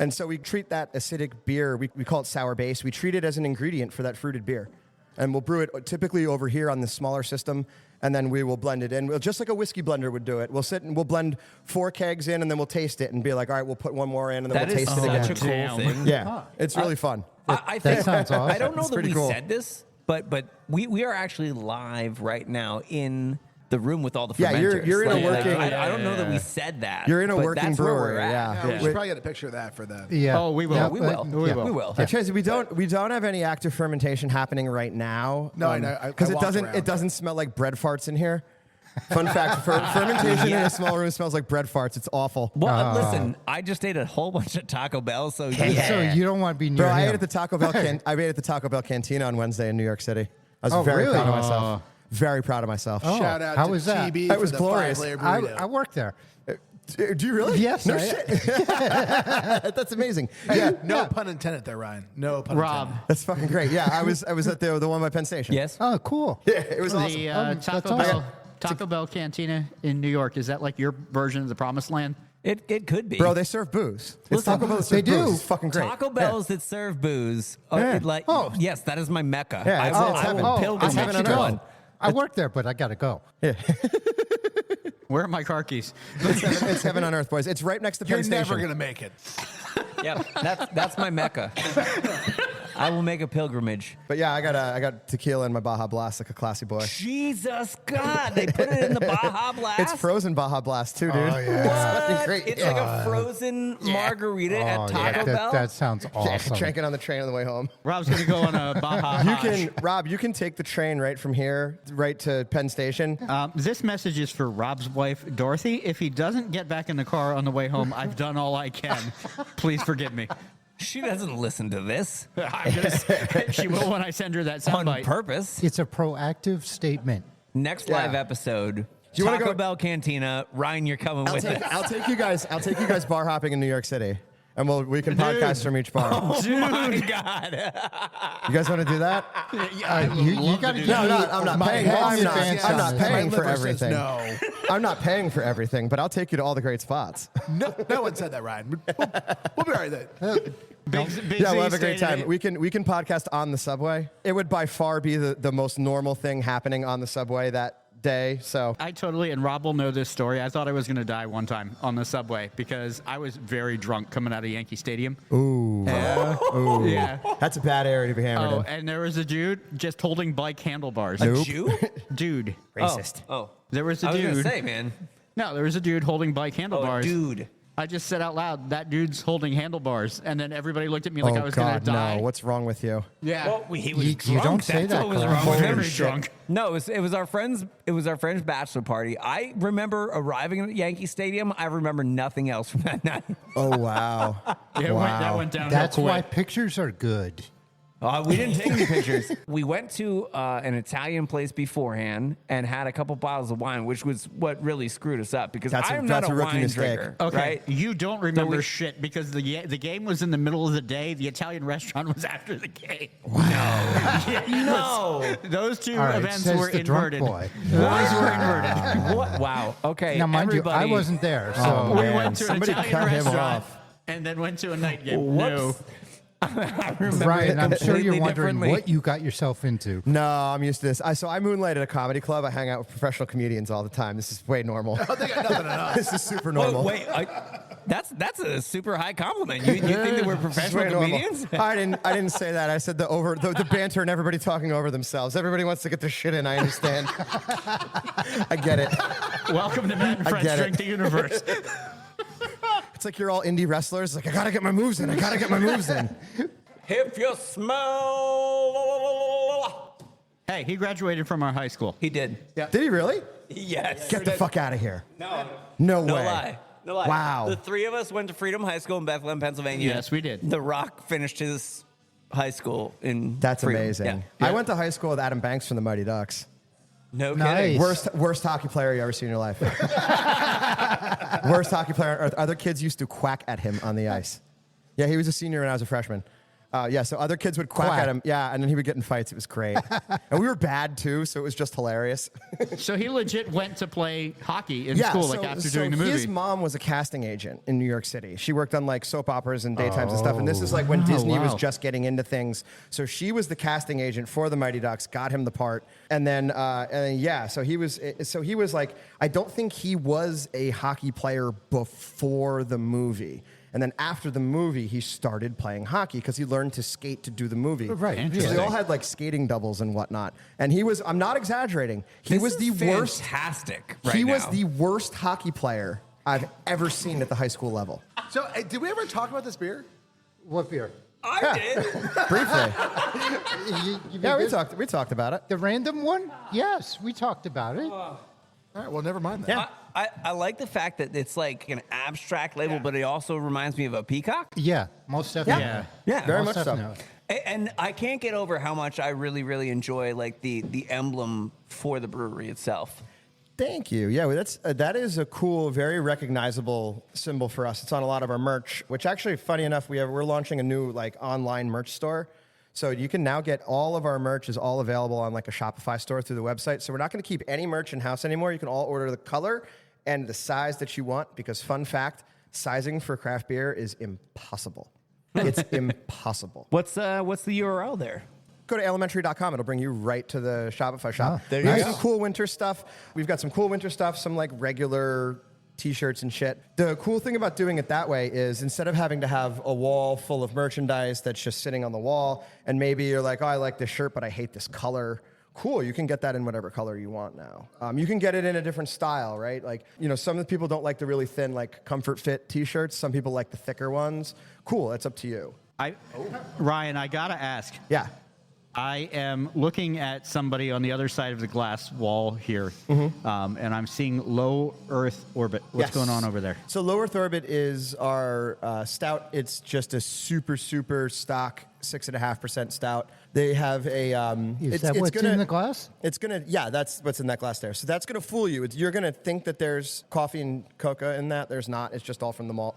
And so we treat that acidic beer, we call it sour base, we treat it as an ingredient for that fruited beer. And we'll brew it typically over here on the smaller system, and then we will blend it in. Just like a whiskey blender would do it. We'll sit and we'll blend 4 kegs in, and then we'll taste it and be like, all right, we'll put one more in, and then we'll taste it again. Such a cool thing. Yeah, it's really fun. I That think, sounds awesome. I don't know It's that pretty we cool. said this, but we are actually live right now in the room with all the Yeah, fermenters. you're in a Like, working- I don't know that we said that. You're in a but working that's where brewery, we're at. yeah. Yeah, we Yeah. should probably get a picture of that for the. Yeah. Oh, we will. Yeah, We will. We will. We will. Tracy, we don't have any active fermentation happening right now. No, I know. Because I it walked doesn't around. smell like bread farts in here. Fun fact: fermentation in a small room smells like bread farts. It's awful. Well, listen, I just ate a whole bunch of Taco Bell, so So you don't want to be near Bro, I him. ate at the Taco Bell. I ate at the Taco Bell cantina on Wednesday in New York City. I was Oh, very really? proud of myself. Very proud of myself. Oh, Shout out how to was that? TB That for was the glorious. 5-layer burrito. I worked there. Do you really? Yes, No I- shit. That's amazing. Yeah. No pun intended there, Ryan. No pun Rob, intended. That's fucking great. Yeah, I was at the one by Penn Station. yes. Oh, cool. Yeah, it was awesome. the that's Taco awesome. Bell Taco Bell Cantina in New York, is that like your version of the Promised Land? It could be. Bro, they serve booze. It's Listen, Taco Bell that they serves booze. do. It's fucking great. Taco Bells that serve booze. Yeah. Yes, that is my mecca. Yeah, I it's- will, it's I heaven. will Oh, pilgrimage it's heaven to on earth. one. I worked there, but I got to go. Where are my car keys? It's heaven on earth, boys. It's right next to Penn You're Station. never gonna make it. Yep, that's my mecca. I will make a pilgrimage. But yeah, I got tequila in my Baja Blast like a classy boy. Jesus God, they put it in the Baja Blast. It's frozen Baja Blast too, dude. Oh, yeah. It's fucking great. It's like a frozen margarita at Taco Bell. That sounds awesome. Drank it on the train on the way home. Rob's going to go on a Baja Rob, you can take the train right from here right to Penn Station. This message is for Rob's wife, Dorothy. If he doesn't get back in the car on the way home, I've done all I can. Please forgive me. She doesn't listen to this She will when I send her that on soundbite. purpose. It's a proactive statement. Next Yeah. live episode. Do you wanna Taco go- Bell Cantina. Ryan, you're coming with us. I'll take you guys bar hopping in New York City. And we can podcast from each bar. Oh my God. You guys want to do that? You got to No, I'm not paying. I'm not paying for My liver says everything. no. I'm not paying for everything, but I'll take you to all the great spots. No one said that, Ryan. We'll be all right then. Big Yeah, we'll Z have a great stated time. it. We can podcast on the subway. It would by far be the most normal thing happening on the subway that day. So I totally, and Rob will know this story. I thought I was going to die one time on the subway because I was very drunk coming out of Yankee Stadium. ooh, Yeah. that's a bad area to be hammered Oh, in. and there was a dude just holding bike handlebars. Nope. Jew? Dude. Racist. Oh. There was a I was dude. going to say, man. No, there was a dude holding bike Oh, handlebars. dude. I just said out loud, that dude's holding handlebars. And then everybody looked at me like I Oh was going to God, die. no! What's wrong with you? Yeah. Well, he was You drunk. don't say That's that, what was Clark. wrong with him. Very drunk. No, it was our friend's. It was our friend's bachelor party. I remember arriving at Yankee Stadium. I remember nothing else from that night. Oh wow! Yeah, that went down That's real why quick. pictures are good. We didn't take any pictures. We went to an Italian place beforehand and had a couple bottles of wine, which was what really screwed us up because That's I'm not a a rookie wine mistake. drinker. Okay, Right? you don't remember we- shit because the game was in the middle of the day. The Italian restaurant was after the game. No. Those two All right, events says were the drunk inverted. boy. Those were inverted. What? Wow. Okay. Now, mind you, I everybody- wasn't there, so Oh, We man, went to an somebody Italian cut him restaurant off. and then went to a night game. Whoops. I remember Ryan, it I'm sure completely you're wondering differently. what you got yourself into. No, I'm used to this. So I moonlight at a comedy club. I hang out with professional comedians all the time. This is way normal. They got nothing on us. This is super Oh, normal. wait, that's a super high compliment. You think that we're This is professional way normal. comedians? I didn't say that. I said the banter and everybody talking over themselves. Everybody wants to get their shit in. I understand. I get it. Welcome to Matt and I Fred's get it. Drink the Universe. It's like you're all indie wrestlers. Like I gotta get my moves in. I gotta get my moves in. If you smell. Hey, he graduated from our high school. He did. Did he really? Yes. Get the fuck out of here. No. No No way. lie. No lie. Wow. The three of us went to Freedom High School in Bethlehem, Pennsylvania. Yes, we did. The Rock finished his high school in That's Freedom. amazing. Yeah. I went to high school with Adam Banks from the Mighty Ducks. No Nice. kidding. Worst hockey player you ever seen in your life. Worst hockey player. Other kids used to quack at him on the ice. Yeah, he was a senior and I was a freshman. So other kids would quack at him. Yeah, and then he would get in fights. It was great. And we were bad, too, so it was just hilarious. So he legit went to play hockey in school, after doing the movie. His mom was a casting agent in New York City. She worked on, soap operas and daytimes and stuff. And this is, when Disney was just getting into things. So she was the casting agent for the Mighty Ducks, got him the part. And then, so he was, I don't think he was a hockey player before the movie. And then after the movie, he started playing hockey because he learned to skate to do the movie. Right. So they all had skating doubles and whatnot. And he was, I'm not exaggerating, he was the worst. Fantastic. Right He now. was the worst hockey player I've ever seen at the high school level. So, did we ever talk about this beer? What beer? I did. Briefly. We talked about it. The random one? Yes, we talked about it. All right, well, never mind that. I like the fact that it's like an abstract label, but it also reminds me of a peacock. Yeah, most definitely. Yeah, very much Most so. definitely. And I can't get over how much I really, really enjoy the emblem for the brewery itself. Thank you. Yeah, that is a cool, very recognizable symbol for us. It's on a lot of our merch, which actually, funny enough, we're launching a new online merch store. So you can now get all of our merch is all available on a Shopify store through the website. So we're not going to keep any merch in-house anymore. You can all order the color and the size that you want because, fun fact, sizing for craft beer is impossible. It's impossible. What's the URL there? Go to alementary.com. It'll bring you right to the Shopify shop. There We you have go. some cool winter stuff. We've got some cool winter stuff, some regular T-shirts and shit. The cool thing about doing it that way is instead of having to have a wall full of merchandise that's just sitting on the wall, and maybe you're like, oh, I like this shirt, but I hate this color. Cool, you can get that in whatever color you want now. You can get it in a different style, right? Some of the people don't like the really thin, comfort fit T-shirts. Some people like the thicker ones. Cool, it's up to you. Ryan, I gotta ask. Yeah. I am looking at somebody on the other side of the glass wall here, and I'm seeing low Earth orbit. What's going on over there? So low Earth orbit is our stout. It's just a super, super stock 6.5% stout. They have a. Is that what's in the glass? It's gonna. Yeah, that's what's in that glass there. So that's gonna fool you. You're gonna think that there's coffee and cocoa in that. There's not. It's just all from the malt.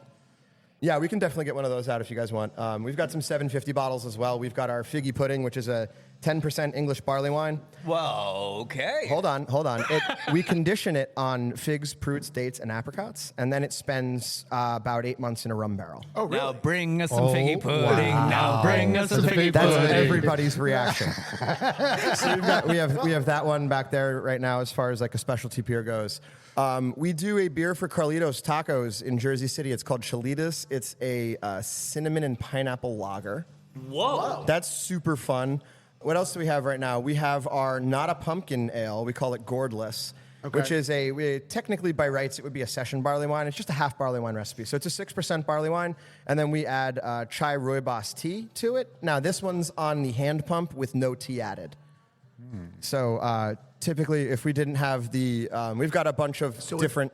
Yeah, we can definitely get one of those out if you guys want. We've got some 750 bottles as well. We've got our figgy pudding, which is a 10% English barley wine. Whoa, okay. Hold on. We condition it on figs, pruits, dates, and apricots, and then it spends about 8 months in a rum barrel. Oh, really? Now bring us some figgy pudding. wow. Now bring us some figgy That's pudding. everybody's reaction. So we have that one back there right now as far as a specialty beer goes. We do a beer for Carlitos Tacos in Jersey City. It's called Cholitas. It's a cinnamon and pineapple lager. Whoa. That's super fun. What else do we have right now? We have our not a pumpkin ale. We call it Gourdless, which is technically by rights it would be a session barley wine. It's just a half barley wine recipe. So it's a 6% barley wine, and then we add chai rooibos tea to it. Now this one's on the hand pump with no tea added. So typically, if we didn't have we've got a bunch of different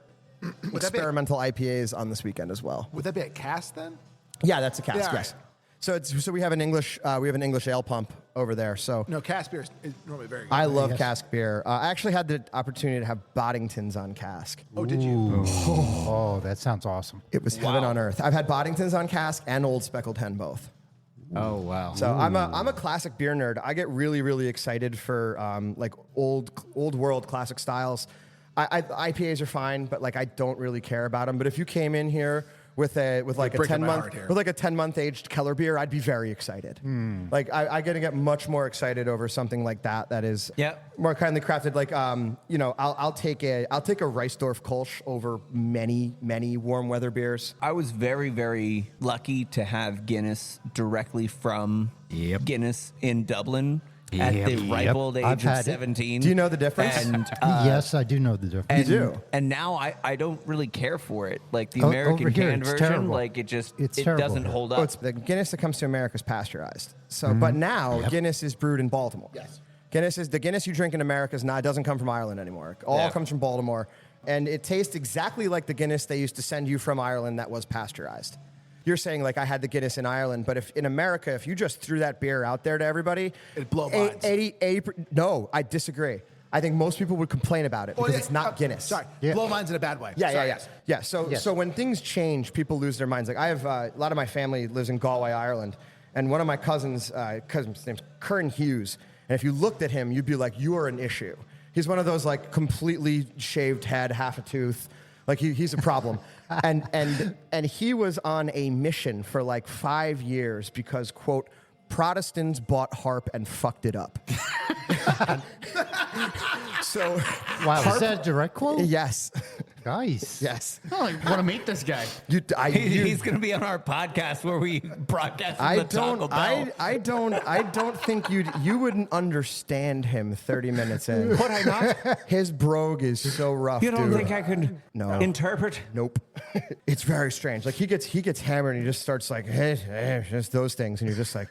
experimental IPAs on this weekend as well. Would that be a cast then? Yeah, that's a cask. Yeah, Yes. So we have an English ale pump over there. So No, cast beer is normally very good. I love cask beer. I actually had the opportunity to have Boddingtons on cask. Oh, did you? Oh, that sounds awesome. It was heaven on earth. I've had Boddingtons on cask and Old Speckled Hen both. Oh, wow. So I'm a classic beer nerd. I get really, really excited for old world classic styles. IPAs are fine, but I don't really care about them. But if you came in here with a 10-month aged Keller beer, I'd be very excited. I get much more excited over something like that is more kindly crafted. I'll take a Reisdorf Kolsch over many warm weather beers. I was very, very lucky to have Guinness directly from Guinness in Dublin at the ripe old age of 17. Do you know the difference? And, Yes, I do know the difference. You do. And now I don't really care for it. The American over here, canned it's version, terrible. it terrible. doesn't hold Oh, up. it's the Guinness that comes to America is pasteurized. So, but now Guinness is brewed in Baltimore. Yes. The Guinness you drink in America doesn't come from Ireland anymore. It all comes from Baltimore, and it tastes exactly like the Guinness they used to send you from Ireland that was pasteurized. You're saying I had the Guinness in Ireland, but if in America, if you just threw that beer out there to everybody, It'd blow minds. 80, no, I disagree. I think most people would complain about it because it's not Guinness. Sorry, Yeah. blow minds in a bad way. So when things change, people lose their minds. I have a lot of my family lives in Galway, Ireland, And one of my cousin's name's Kern Hughes. And if you looked at him, you'd be like, you are an issue. He's one of those like completely shaved head, half a tooth. Like he's a problem. and he was on a mission for like 5 years because, quote, Protestants bought harp and fucked it up. So, Wow, is that a direct quote? yes. Nice. Yes. Oh, I want to meet this guy. He's going to be on our podcast where we broadcast from the Taco Bell. I don't think you wouldn't understand him 30 minutes in. Would I not? His brogue is so rough. You don't dude. think I could interpret? Nope. It's very strange. Like he gets hammered and he just starts like, hey, just those things, and you're just like,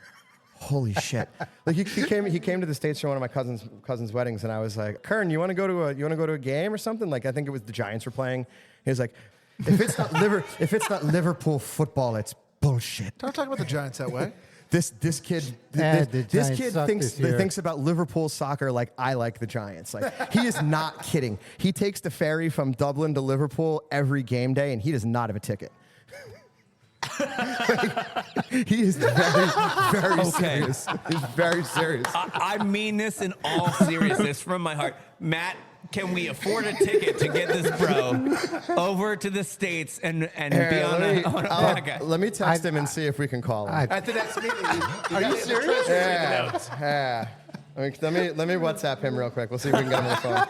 holy shit. Like he came to the States for one of my cousin's weddings, and I was like, Kern, you want to go to a game or something? Like I think it was the Giants were playing. He was like, if it's not Liverpool football, it's bullshit. Don't talk about the Giants that way. This kid thinks about Liverpool soccer like I like the Giants. Like he is not kidding. He takes the ferry from Dublin to Liverpool every game day, and he does not have a ticket. He is very serious. He's very serious. I mean this in all seriousness from my heart. Matt, can we afford a ticket to get this bro over to the States and be on a podcast? Let me text him and see if we can call him. At the next meeting. Are you serious? Yeah. Let me WhatsApp him real quick. We'll see if we can get him on the phone.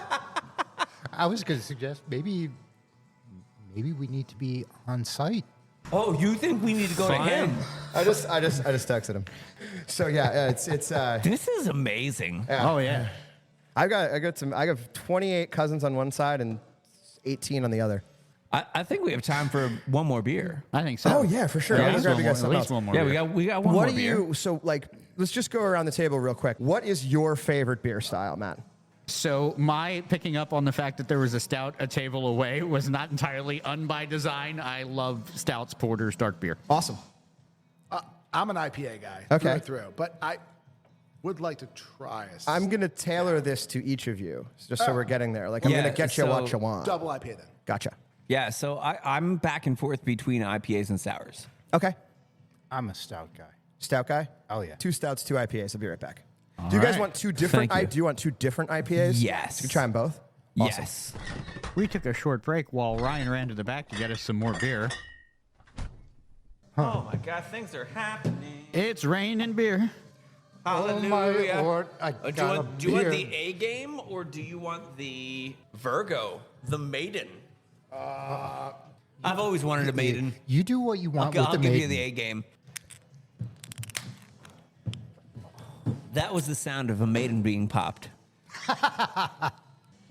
I was going to suggest maybe we need to be on site. Oh, you think we need to go to him? I just texted him. So yeah, it's This is amazing. yeah. Oh, yeah. I got 28 cousins on one side and 18 on the other. I think we have time for one more beer. I think so. Oh yeah, for sure. Yeah, I'm gonna grab you guys at something least else. one more. Yeah, beer. we got one What more do beer. you? So like, let's just go around the table real quick. What is your favorite beer style, Matt? So my picking up on the fact that there was a stout a table away was not entirely by design. I love stouts, porters, dark beer. Awesome. I'm an IPA guy. Okay. Through. But I would like to try a I'm gonna tailor this to each of you, just so we're getting there. Like I'm Yeah, gonna get you so- what you want. double IPA then. Gotcha. Yeah, so I'm back and forth between IPAs and sours. Okay. I'm a stout guy. Stout guy. Oh, yeah. 2 stouts, 2 IPAs. I'll be right back. Do you guys right. want two different? Thank you. Do you want 2 different IPAs? Yes. So you can try them both. Awesome. Yes. We took a short break while Ryan ran to the back to get us some more beer. Oh my God, things are happening. It's rain and beer. Hallelujah. my Lord, I do got a you want beer. the A game or do you want the Virgo, the maiden? I've always wanted a maiden. You do what you want with I'll the give you maiden. the A game. That was the sound of a maiden being popped.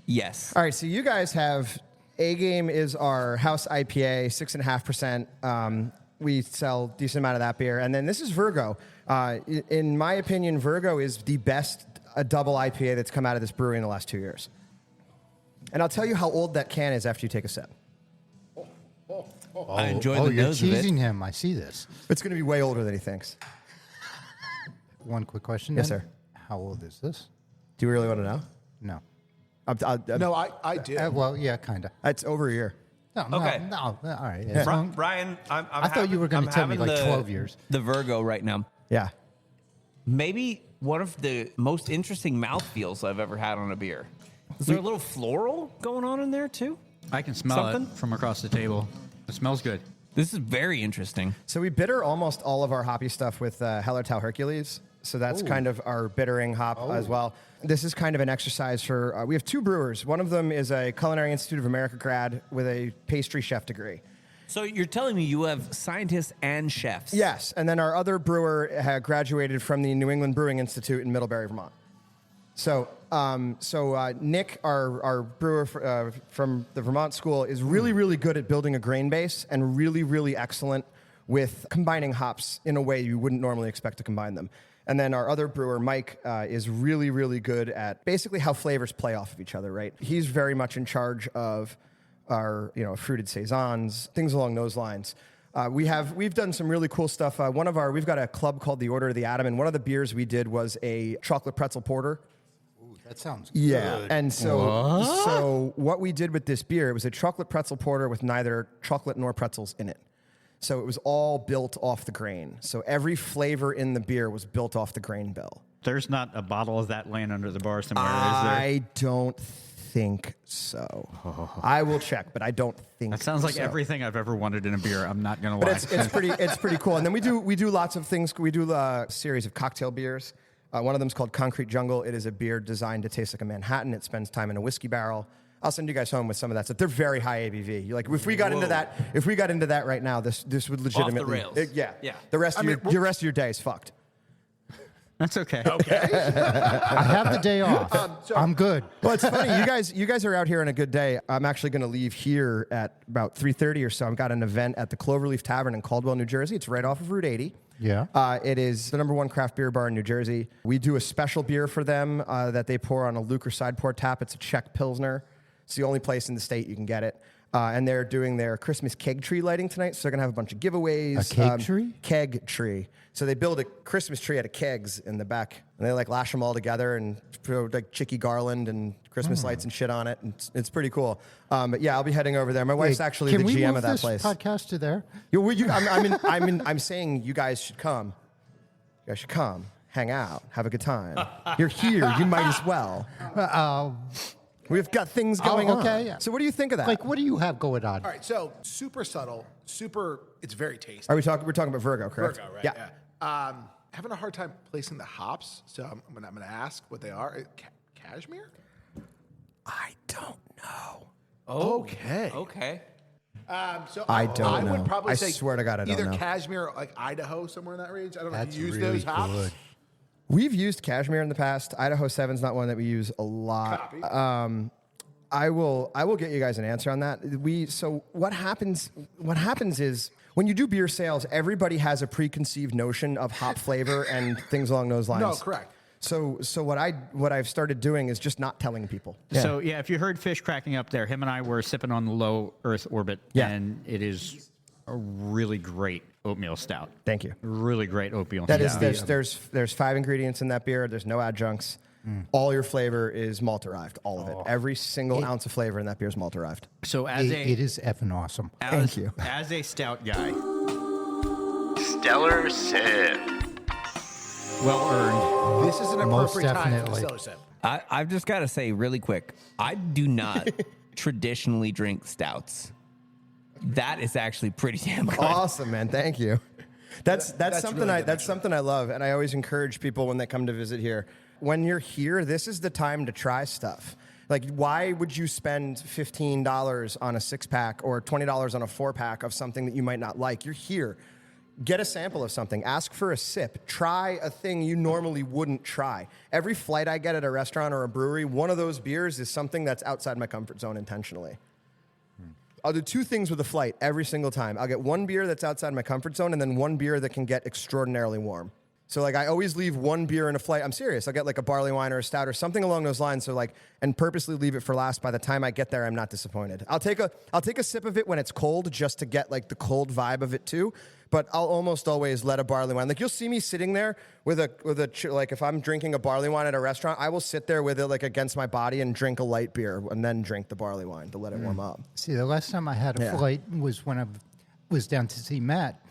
Yes. All right. So you guys have A Game is our house IPA, 6.5%. We sell a decent amount of that beer, and then this is Virgo. In my opinion, Virgo is the best double IPA that's come out of this brewery in the last 2 years. And I'll tell you how old that can is after you take a sip. I enjoy the you're nose of it. teasing him. I see this. It's going to be way older than he thinks. One quick question. Yes, then. sir. How old is this? Do you really want to know? No. No, I do. Well, yeah, kind of. It's over a year. No, Okay. no. All right. As long- Brian, I thought you were going to tell me like 12 years. The Virgo right now. Yeah. Maybe one of the most interesting mouthfeels I've ever had on a beer. Is there a little floral going on in there too? I can smell Something? it from across the table. It smells good. This is very interesting. So we bitter almost all of our hoppy stuff with Hellertau Hercules. So that's kind of our bittering hop as well. This is kind of an exercise for, we have 2 brewers. One of them is a Culinary Institute of America grad with a pastry chef degree. So you're telling me you have scientists and chefs? Yes, and then our other brewer graduated from the New England Brewing Institute in Middlebury, Vermont. So Nick, our brewer from the Vermont school, is really, really good at building a grain base and really, really excellent with combining hops in a way you wouldn't normally expect to combine them. And then our other brewer, Mike, is really, really good at basically how flavors play off of each other, right? He's very much in charge of our, fruited saisons, things along those lines. We've done some really cool stuff. We've got a club called the Order of the Atom, and one of the beers we did was a chocolate pretzel porter. Ooh, that sounds Yeah, good. and so what we did with this beer, it was a chocolate pretzel porter with neither chocolate nor pretzels in it. So it was all built off the grain. So every flavor in the beer was built off the grain bill. There's not a bottle of that laying under the bar somewhere, is there? I don't think so. I will check, but I don't think That sounds like so. everything I've ever wanted in a beer. I'm not going to lie. But it's pretty cool. And then we do lots of things. We do a series of cocktail beers. One of them is called Concrete Jungle. It is a beer designed to taste like a Manhattan. It spends time in a whiskey barrel. I'll send you guys home with some of that stuff. They're very high ABV. Like if we got into that right now, this would legitimately Off the rails. yeah. Yeah. The rest of your rest of your day is fucked. That's okay. I have the day off. I'm good. Well, it's funny. You guys are out here on a good day. I'm actually going to leave here at about 3:30 or so. I've got an event at the Cloverleaf Tavern in Caldwell, New Jersey. It's right off of Route 80. Yeah. It is the #1 craft beer bar in New Jersey. We do a special beer for them that they pour on a Luker side pour tap. It's a Czech Pilsner. It's the only place in the state you can get it. And they're doing their Christmas keg tree lighting tonight, so they're going to have a bunch of giveaways. A keg tree? Keg tree. So they build a Christmas tree out of kegs in the back, and they like lash them all together and throw like chicky garland and Christmas lights and shit on it. And it's pretty cool. But yeah, I'll be heading over there. My wife's actually the GM of that place. Can we move this podcast to there? I'm saying you guys should come. You guys should come, hang out, have a good time. You're here. You might as well. We've got things going on. Okay. So what do you think of that? Like, what do you have going on? All right, so super subtle, it's very tasty. We're talking about Virgo, correct? Virgo, right? Yeah. Having a hard time placing the hops, so I'm going to ask what they are. Cashmere? I don't know. Okay. Okay. So I don't know. would probably I say swear to God, I don't either know. Cashmere or like Idaho, somewhere in that range. I don't know if That's you use really those hops. good. We've used cashmere in the past. Idaho 7's not one that we use a lot. Copy. I will get you guys an answer on that. So what happens is when you do beer sales, everybody has a preconceived notion of hop flavor and things along those lines. No, correct. So what I've started doing is just not telling people. So, yeah, if you heard fish cracking up there, him and I were sipping on the low Earth orbit, and it is a really great oatmeal stout. Thank you. Really great oatmeal That stout. is there's 5 ingredients in that beer. There's no adjuncts. All your flavor is malt derived. All of it. Every single ounce of flavor in that beer is malt derived. So as It is effing awesome. Thank you. As a stout guy, Stellar Sip. well earned. This is an Most appropriate time for the definitely. Stellar Sip. I've just got to say really quick, I do not traditionally drink stouts. That is actually pretty damn good. Awesome, man. Thank you. That's something really good, that's something I love, and I always encourage people when they come to visit here. When you're here, this is the time to try stuff. Like, why would you spend $15 on a 6-pack or $20 on a 4-pack of something that you might not like? You're here. Get a sample of something. Ask for a sip. Try a thing you normally wouldn't try. Every flight I get at a restaurant or a brewery, one of those beers is something that's outside my comfort zone intentionally. I'll do 2 things with a flight every single time. I'll get one beer that's outside my comfort zone and then one beer that can get extraordinarily warm. So, like, I always leave one beer in a flight. I'm serious. I'll get, like, a barley wine or a stout or something along those lines. So, like, and purposely leave it for last. By the time I get there, I'm not disappointed. I'll take a sip of it when it's cold just to get, like, the cold vibe of it, too. But I'll almost always let a barley wine. Like, you'll see me sitting there with like, if I'm drinking a barley wine at a restaurant, I will sit there with it, like, against my body and drink a light beer and then drink the barley wine to let it warm up. See, the last time I had a flight was when I was down to see Matt.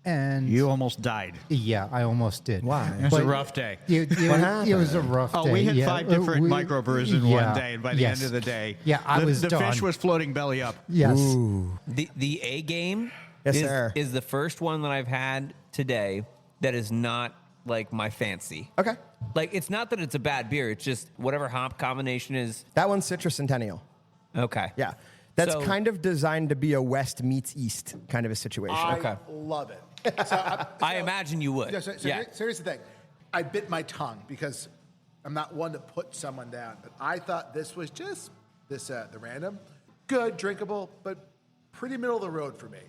And You almost died. yeah, I almost did. Why? It was a rough day. It was a rough day. Oh, we had 5 different microbrews in yeah, one day, and by the end of the day, the done. fish was floating belly up. Yes. The A game Yes, is, sir. is the first one that I've had today that is not like my fancy. Okay. Like, it's not that it's a bad beer. It's just whatever hop combination is. That one's Citrus Centennial. Okay. Yeah. That's So- kind of designed to be a West meets East kind of a situation. I love it. So, I imagine you would. Yeah, so here's the thing. I bit my tongue because I'm not one to put someone down. But I thought this was just the random, good, drinkable, but pretty middle of the road for me.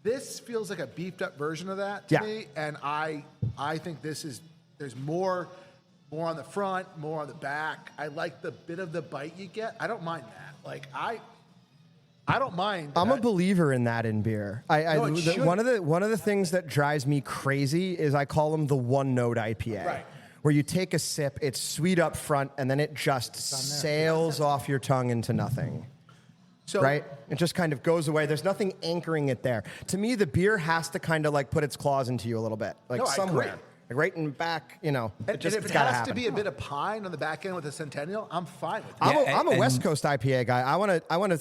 This feels like a beefed up version of that to me, and I think there's more on the front, more on the back. I like the bit of the bite you get. I don't mind that. Like I don't mind. I'm a believer in that in beer. One of the things that drives me crazy is I call them the one note IPA. Right. Where you take a sip, it's sweet up front, and then it just sails off your tongue into nothing. right? It just kind of goes away. There's nothing anchoring it there. To me, the beer has to kind of like put its claws into you a little bit, like No, I somewhere. agree. Like right in the back, you know. And if it has to be a bit of pine on the back end with a Centennial, I'm fine with it. I'm a West Coast IPA guy. I want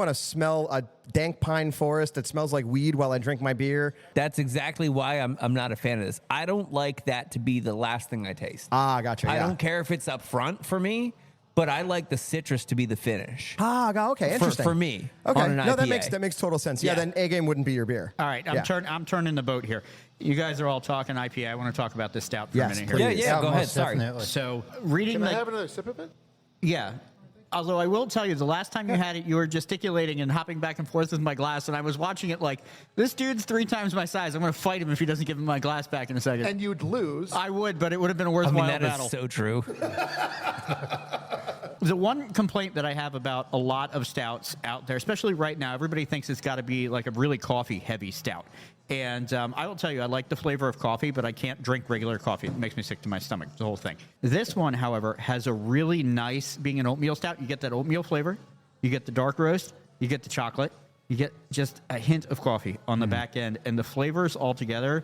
to smell a dank pine forest that smells like weed while I drink my beer. That's exactly why I'm not a fan of this. I don't like that to be the last thing I taste. Ah, gotcha. I yeah. don't care if it's up front for me, but I like the citrus to be the finish. Ah, okay, interesting. For me. Okay, on an no, IPA. that makes total sense. Yeah, Yeah. then A game wouldn't be your beer. All right, I'm turning the boat here. You guys are all talking IPA. I want to talk about this stout for Yes, a minute please. here. Yeah, go ahead. most Sorry. definitely. So reading Can I the have another sip of it? yeah. Although I will tell you, the last time you had it, you were gesticulating and hopping back and forth with my glass, and I was watching it like, this dude's 3 times my size. I'm going to fight him if he doesn't give me my glass back in a second. And you'd lose. I would, but it would have been a I worthwhile mean, that battle. is so true. The one complaint that I have about a lot of stouts out there, especially right now, everybody thinks it's got to be like a really coffee-heavy stout. And I will tell you, I like the flavor of coffee, but I can't drink regular coffee. It makes me sick to my stomach, the whole thing. This one, however, has a really nice, being an oatmeal stout, you get that oatmeal flavor, you get the dark roast, you get the chocolate, you get just a hint of coffee on the back end, and the flavors all together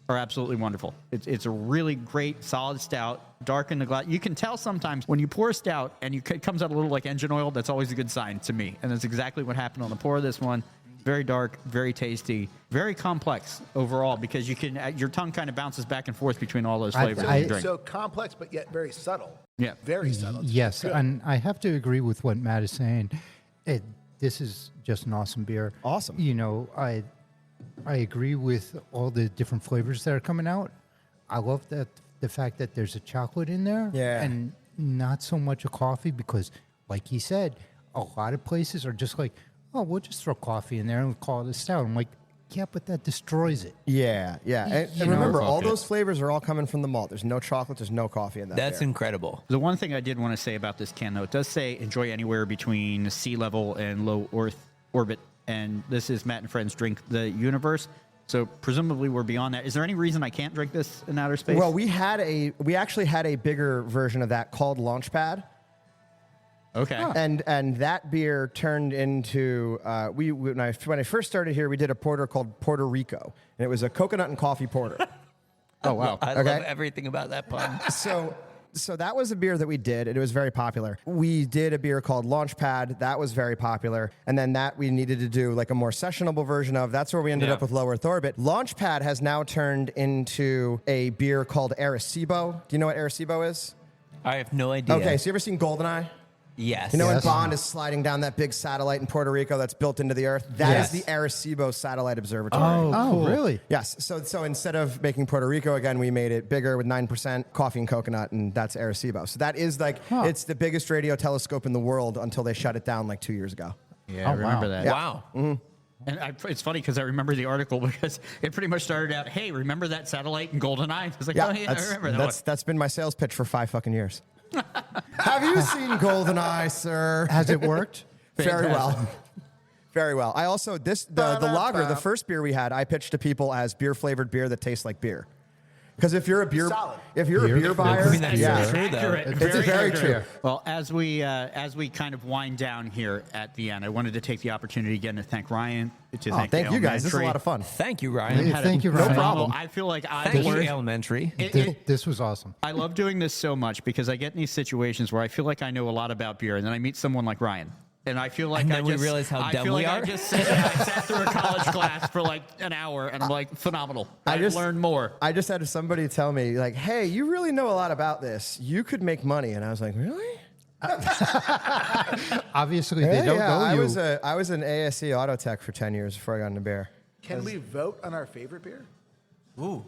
are absolutely wonderful. It's a really great, solid stout, dark in the glass. You can tell sometimes when you pour a stout and it comes out a little like engine oil, that's always a good sign to me. And that's exactly what happened on the pour of this one. Very dark, very tasty, very complex overall because you can your tongue kind of bounces back and forth between all those flavors you drink. So complex, but yet very subtle. Yeah. Very subtle. Yes, Good. and I have to agree with what Matt is saying. This is just an awesome beer. Awesome. You know, I agree with all the different flavors that are coming out. I love that the fact that there's a chocolate in there, Yeah. and not so much a coffee because, like he said, a lot of places are just like, oh, we'll just throw coffee in there and we'll call it a stout. I'm like, yeah, but that destroys it. Yeah. And You know, remember, all coffee. those flavors are all coming from the malt. There's no chocolate. There's no coffee in that. That's beer. incredible. The one thing I did want to say about this can, though, it does say enjoy anywhere between sea level and low Earth orbit. And this is Matt and Friends Drink the Universe. So presumably we're beyond that. Is there any reason I can't drink this in outer space? Well, we actually had a bigger version of that called Launchpad. Okay. And that beer turned into when I first started here, we did a porter called Puerto Rico, and it was a coconut and coffee porter. Oh, wow. I Okay. love everything about that pun. So that was a beer that we did, and it was very popular. We did a beer called Launchpad. That was very popular. And then that we needed to do like a more sessionable version of. That's where we ended Yeah. up with Low Earth Orbit. Launchpad has now turned into a beer called Arecibo. Do you know what Arecibo is? I have no idea. Okay, so you ever seen GoldenEye? Yes. You know Yes. when Bond is sliding down that big satellite in Puerto Rico that's built into the earth? That is Yes. the Arecibo Satellite Observatory. Oh, really? Yes. So instead of making Puerto Rico again, we made it bigger with 9% coffee and coconut, and that's Arecibo. So that is like, it's the biggest radio telescope in the world until they shut it down like 2 years ago. Yeah, I remember that. Wow. And it's funny because I remember the article because it pretty much started out, hey, remember that satellite in GoldenEye? I was like, oh, yeah, I remember that one. That's been my sales pitch for 5 fucking years. Have you seen GoldenEye, sir? Has it worked? Very well. Very well. I also the lager, the first beer we had, I pitched to people as beer flavored beer that tastes like beer. Because if you're a beer buyer, I mean, that's yeah, true, though. Accurate. It's very true. Well, as we kind of wind down here at the end, I wanted to take the opportunity again to thank Ryan. Thank you guys. This is a lot of fun. Thank you, Ryan. Yeah, thank you, Ryan. No problem. I feel like I Thank you, learned. Elementary. This was awesome. I love doing this so much because I get in these situations where I feel like I know a lot about beer, and then I meet someone like Ryan. And I feel like And I then we just realize how I dumb feel we like are. I just sat through a college class for like an hour, and I'm like, phenomenal. I've learned more. I just had somebody tell me, like, hey, you really know a lot about this. You could make money. And I was like, really? Obviously, they don't know I you. was an ASE auto tech for 10 years before I got into beer. Can we vote on our favorite beer? I'm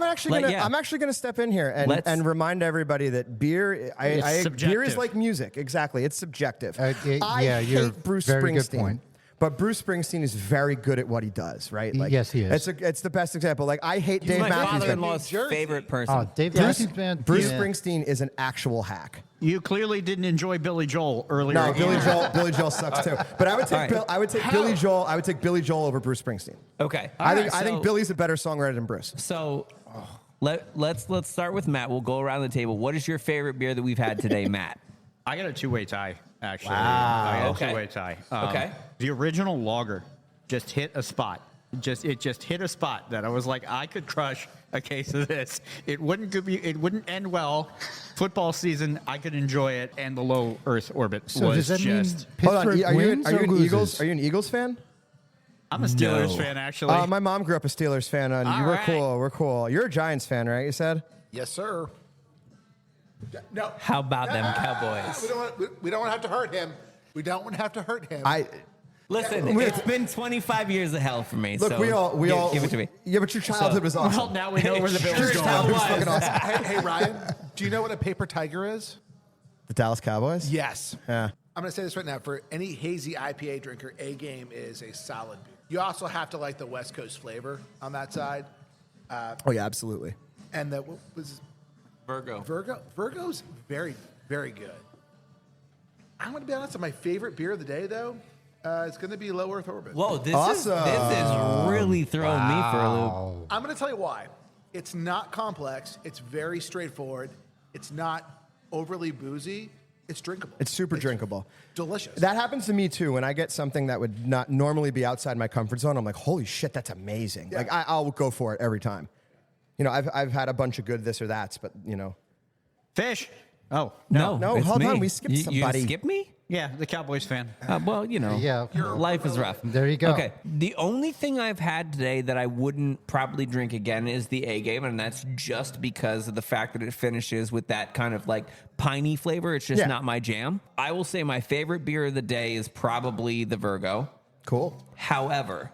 actually gonna step in here and remind everybody that beer beer is subjective. like music. Exactly, it's subjective. Yeah, I you're hate Bruce very good Springsteen. point. But Bruce Springsteen is very good at what he does, right? Like, Yes, he is. It's the best example. Like I hate He's Dave my Matthews Band. father-in-law's favorite person. Oh, Dave Bruce, Matthews Band. Bruce Yeah. Springsteen is an actual hack. You clearly didn't enjoy Billy Joel earlier. No, in the year. Billy Joel sucks too. But I would take Billy Joel. I would take Billy Joel over Bruce Springsteen. Okay. I think Billy's a better songwriter than Bruce. So let's start with Matt. We'll go around the table. What is your favorite beer that we've had today, Matt? I got a two-way tie. actually. Wow. I had Okay. two-way tie. Okay. The original lager just hit a spot. It just hit a spot that I was like, I could crush a case of this. It wouldn't end well. Football season, I could enjoy it, and the low Earth orbit So was does that mean just. Hold on. Pittsburgh Are you wins or an loses? Eagles? Are you an Eagles fan? I'm a Steelers No. fan, actually. My mom grew up a Steelers fan. And All we're right. cool. We're cool. You're a Giants fan, right? You said. Yes, sir. No. How about them Cowboys? We don't want to have to hurt him. We don't want to have to hurt him. Listen, it's been 25 years of hell for me. Look, so we all give it to me. Yeah, but your childhood was awesome. Well, now we know where the Bills Sure are as going. hell was. Fucking awesome. Hey, Ryan, do you know what a paper tiger is? The Dallas Cowboys. Yes. Yeah. I'm going to say this right now. For any hazy IPA drinker, A Game is a solid beer. You also have to like the West Coast flavor on that side. Oh yeah, absolutely. And what was Virgo. Virgo's very, very good. I'm going to be honest. My favorite beer of the day, though, is going to be Low Earth Orbit. Whoa, this Awesome. is really throwing me for a loop. I'm going to tell you why. It's not complex. It's very straightforward. It's not overly boozy. It's drinkable. It's super drinkable. Delicious. That happens to me too. When I get something that would not normally be outside my comfort zone, I'm like, holy shit, that's amazing. Yeah. Like I'll go for it every time. You know, I've had a bunch of good this or that's, but you know. Fish. Oh, No, No, it's hold me. on, we skipped somebody. You skip me? yeah, the Cowboys fan. Well, you know, Yeah. life is rough. There you go. Okay, the only thing I've had today that I wouldn't probably drink again is the A Game, and that's just because of the fact that it finishes with that kind of like piney flavor. It's just Yeah. not my jam. I will say my favorite beer of the day is probably the Virgo. Cool. However,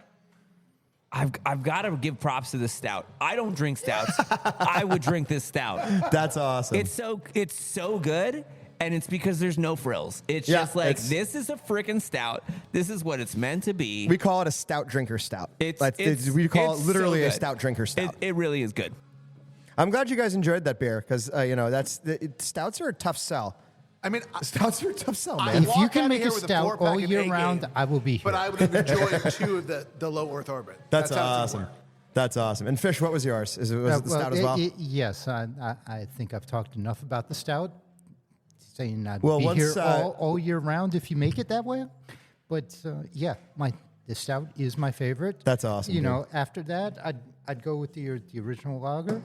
I've got to give props to the stout. I don't drink stouts. I would drink this stout. That's awesome. It's so good, and it's because there's no frills. It's Yeah, just like it's- this is a freaking stout. This is what it's meant to be. we call it a stout drinker stout. We call it's it literally so a good. stout drinker stout. It really is good. I'm glad you guys enjoyed that beer because you know stouts are a tough sell. I mean, Stouts are a tough sell, I man. If you walk can out of make here a with stout four-pack all of year A-Game, round, I will be here. But I would have enjoyed two of the Low Earth Orbit. That's how it's awesome. important. That's awesome. And Fish, what was yours? Was it the stout as well? Yes, I think I've talked enough about the stout. Saying I'd Well, be once, here all year round if you make it that way. But yeah, the stout is my favorite. That's awesome, You dude. know, after that, I'd go with the original lager.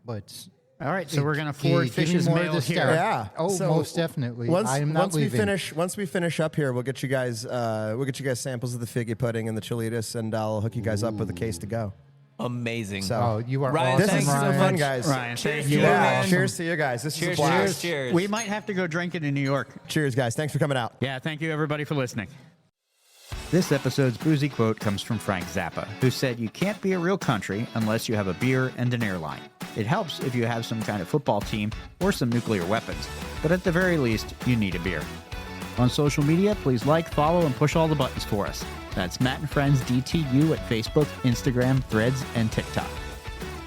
But All right, so we're going to forward give me Fish's more of mail the here. stout. Yeah. Oh, So most definitely. Once, I am not once we leaving. finish up here, we'll get you guys samples of the figgy pudding and the chilitas, and I'll hook you guys up with a case to go. Amazing. So Oh, you are Ryan, awesome, this is so Ryan. fun, guys. Ryan, Cheers thank to you. you, Yeah. man. Cheers to you guys. This Cheers, is a blast. cheers. We might have to go drink it in New York. Cheers, guys. Thanks for coming out. Yeah, thank you everybody for listening. This episode's boozy quote comes from Frank Zappa, who said, "You can't be a real country unless you have a beer and an airline. It helps if you have some kind of football team or some nuclear weapons, but at the very least, you need a beer." On social media, please like, follow, and push all the buttons for us. That's Matt and Friends DTU at Facebook, Instagram, Threads, and TikTok.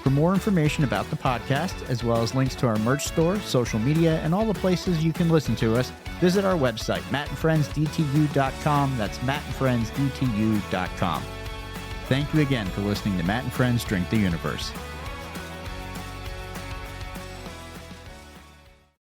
For more information about the podcast, as well as links to our merch store, social media, and all the places you can listen to us, visit our website, mattandfriendsdtu.com. That's mattandfriendsdtu.com. Thank you again for listening to Matt and Friends Drink the Universe.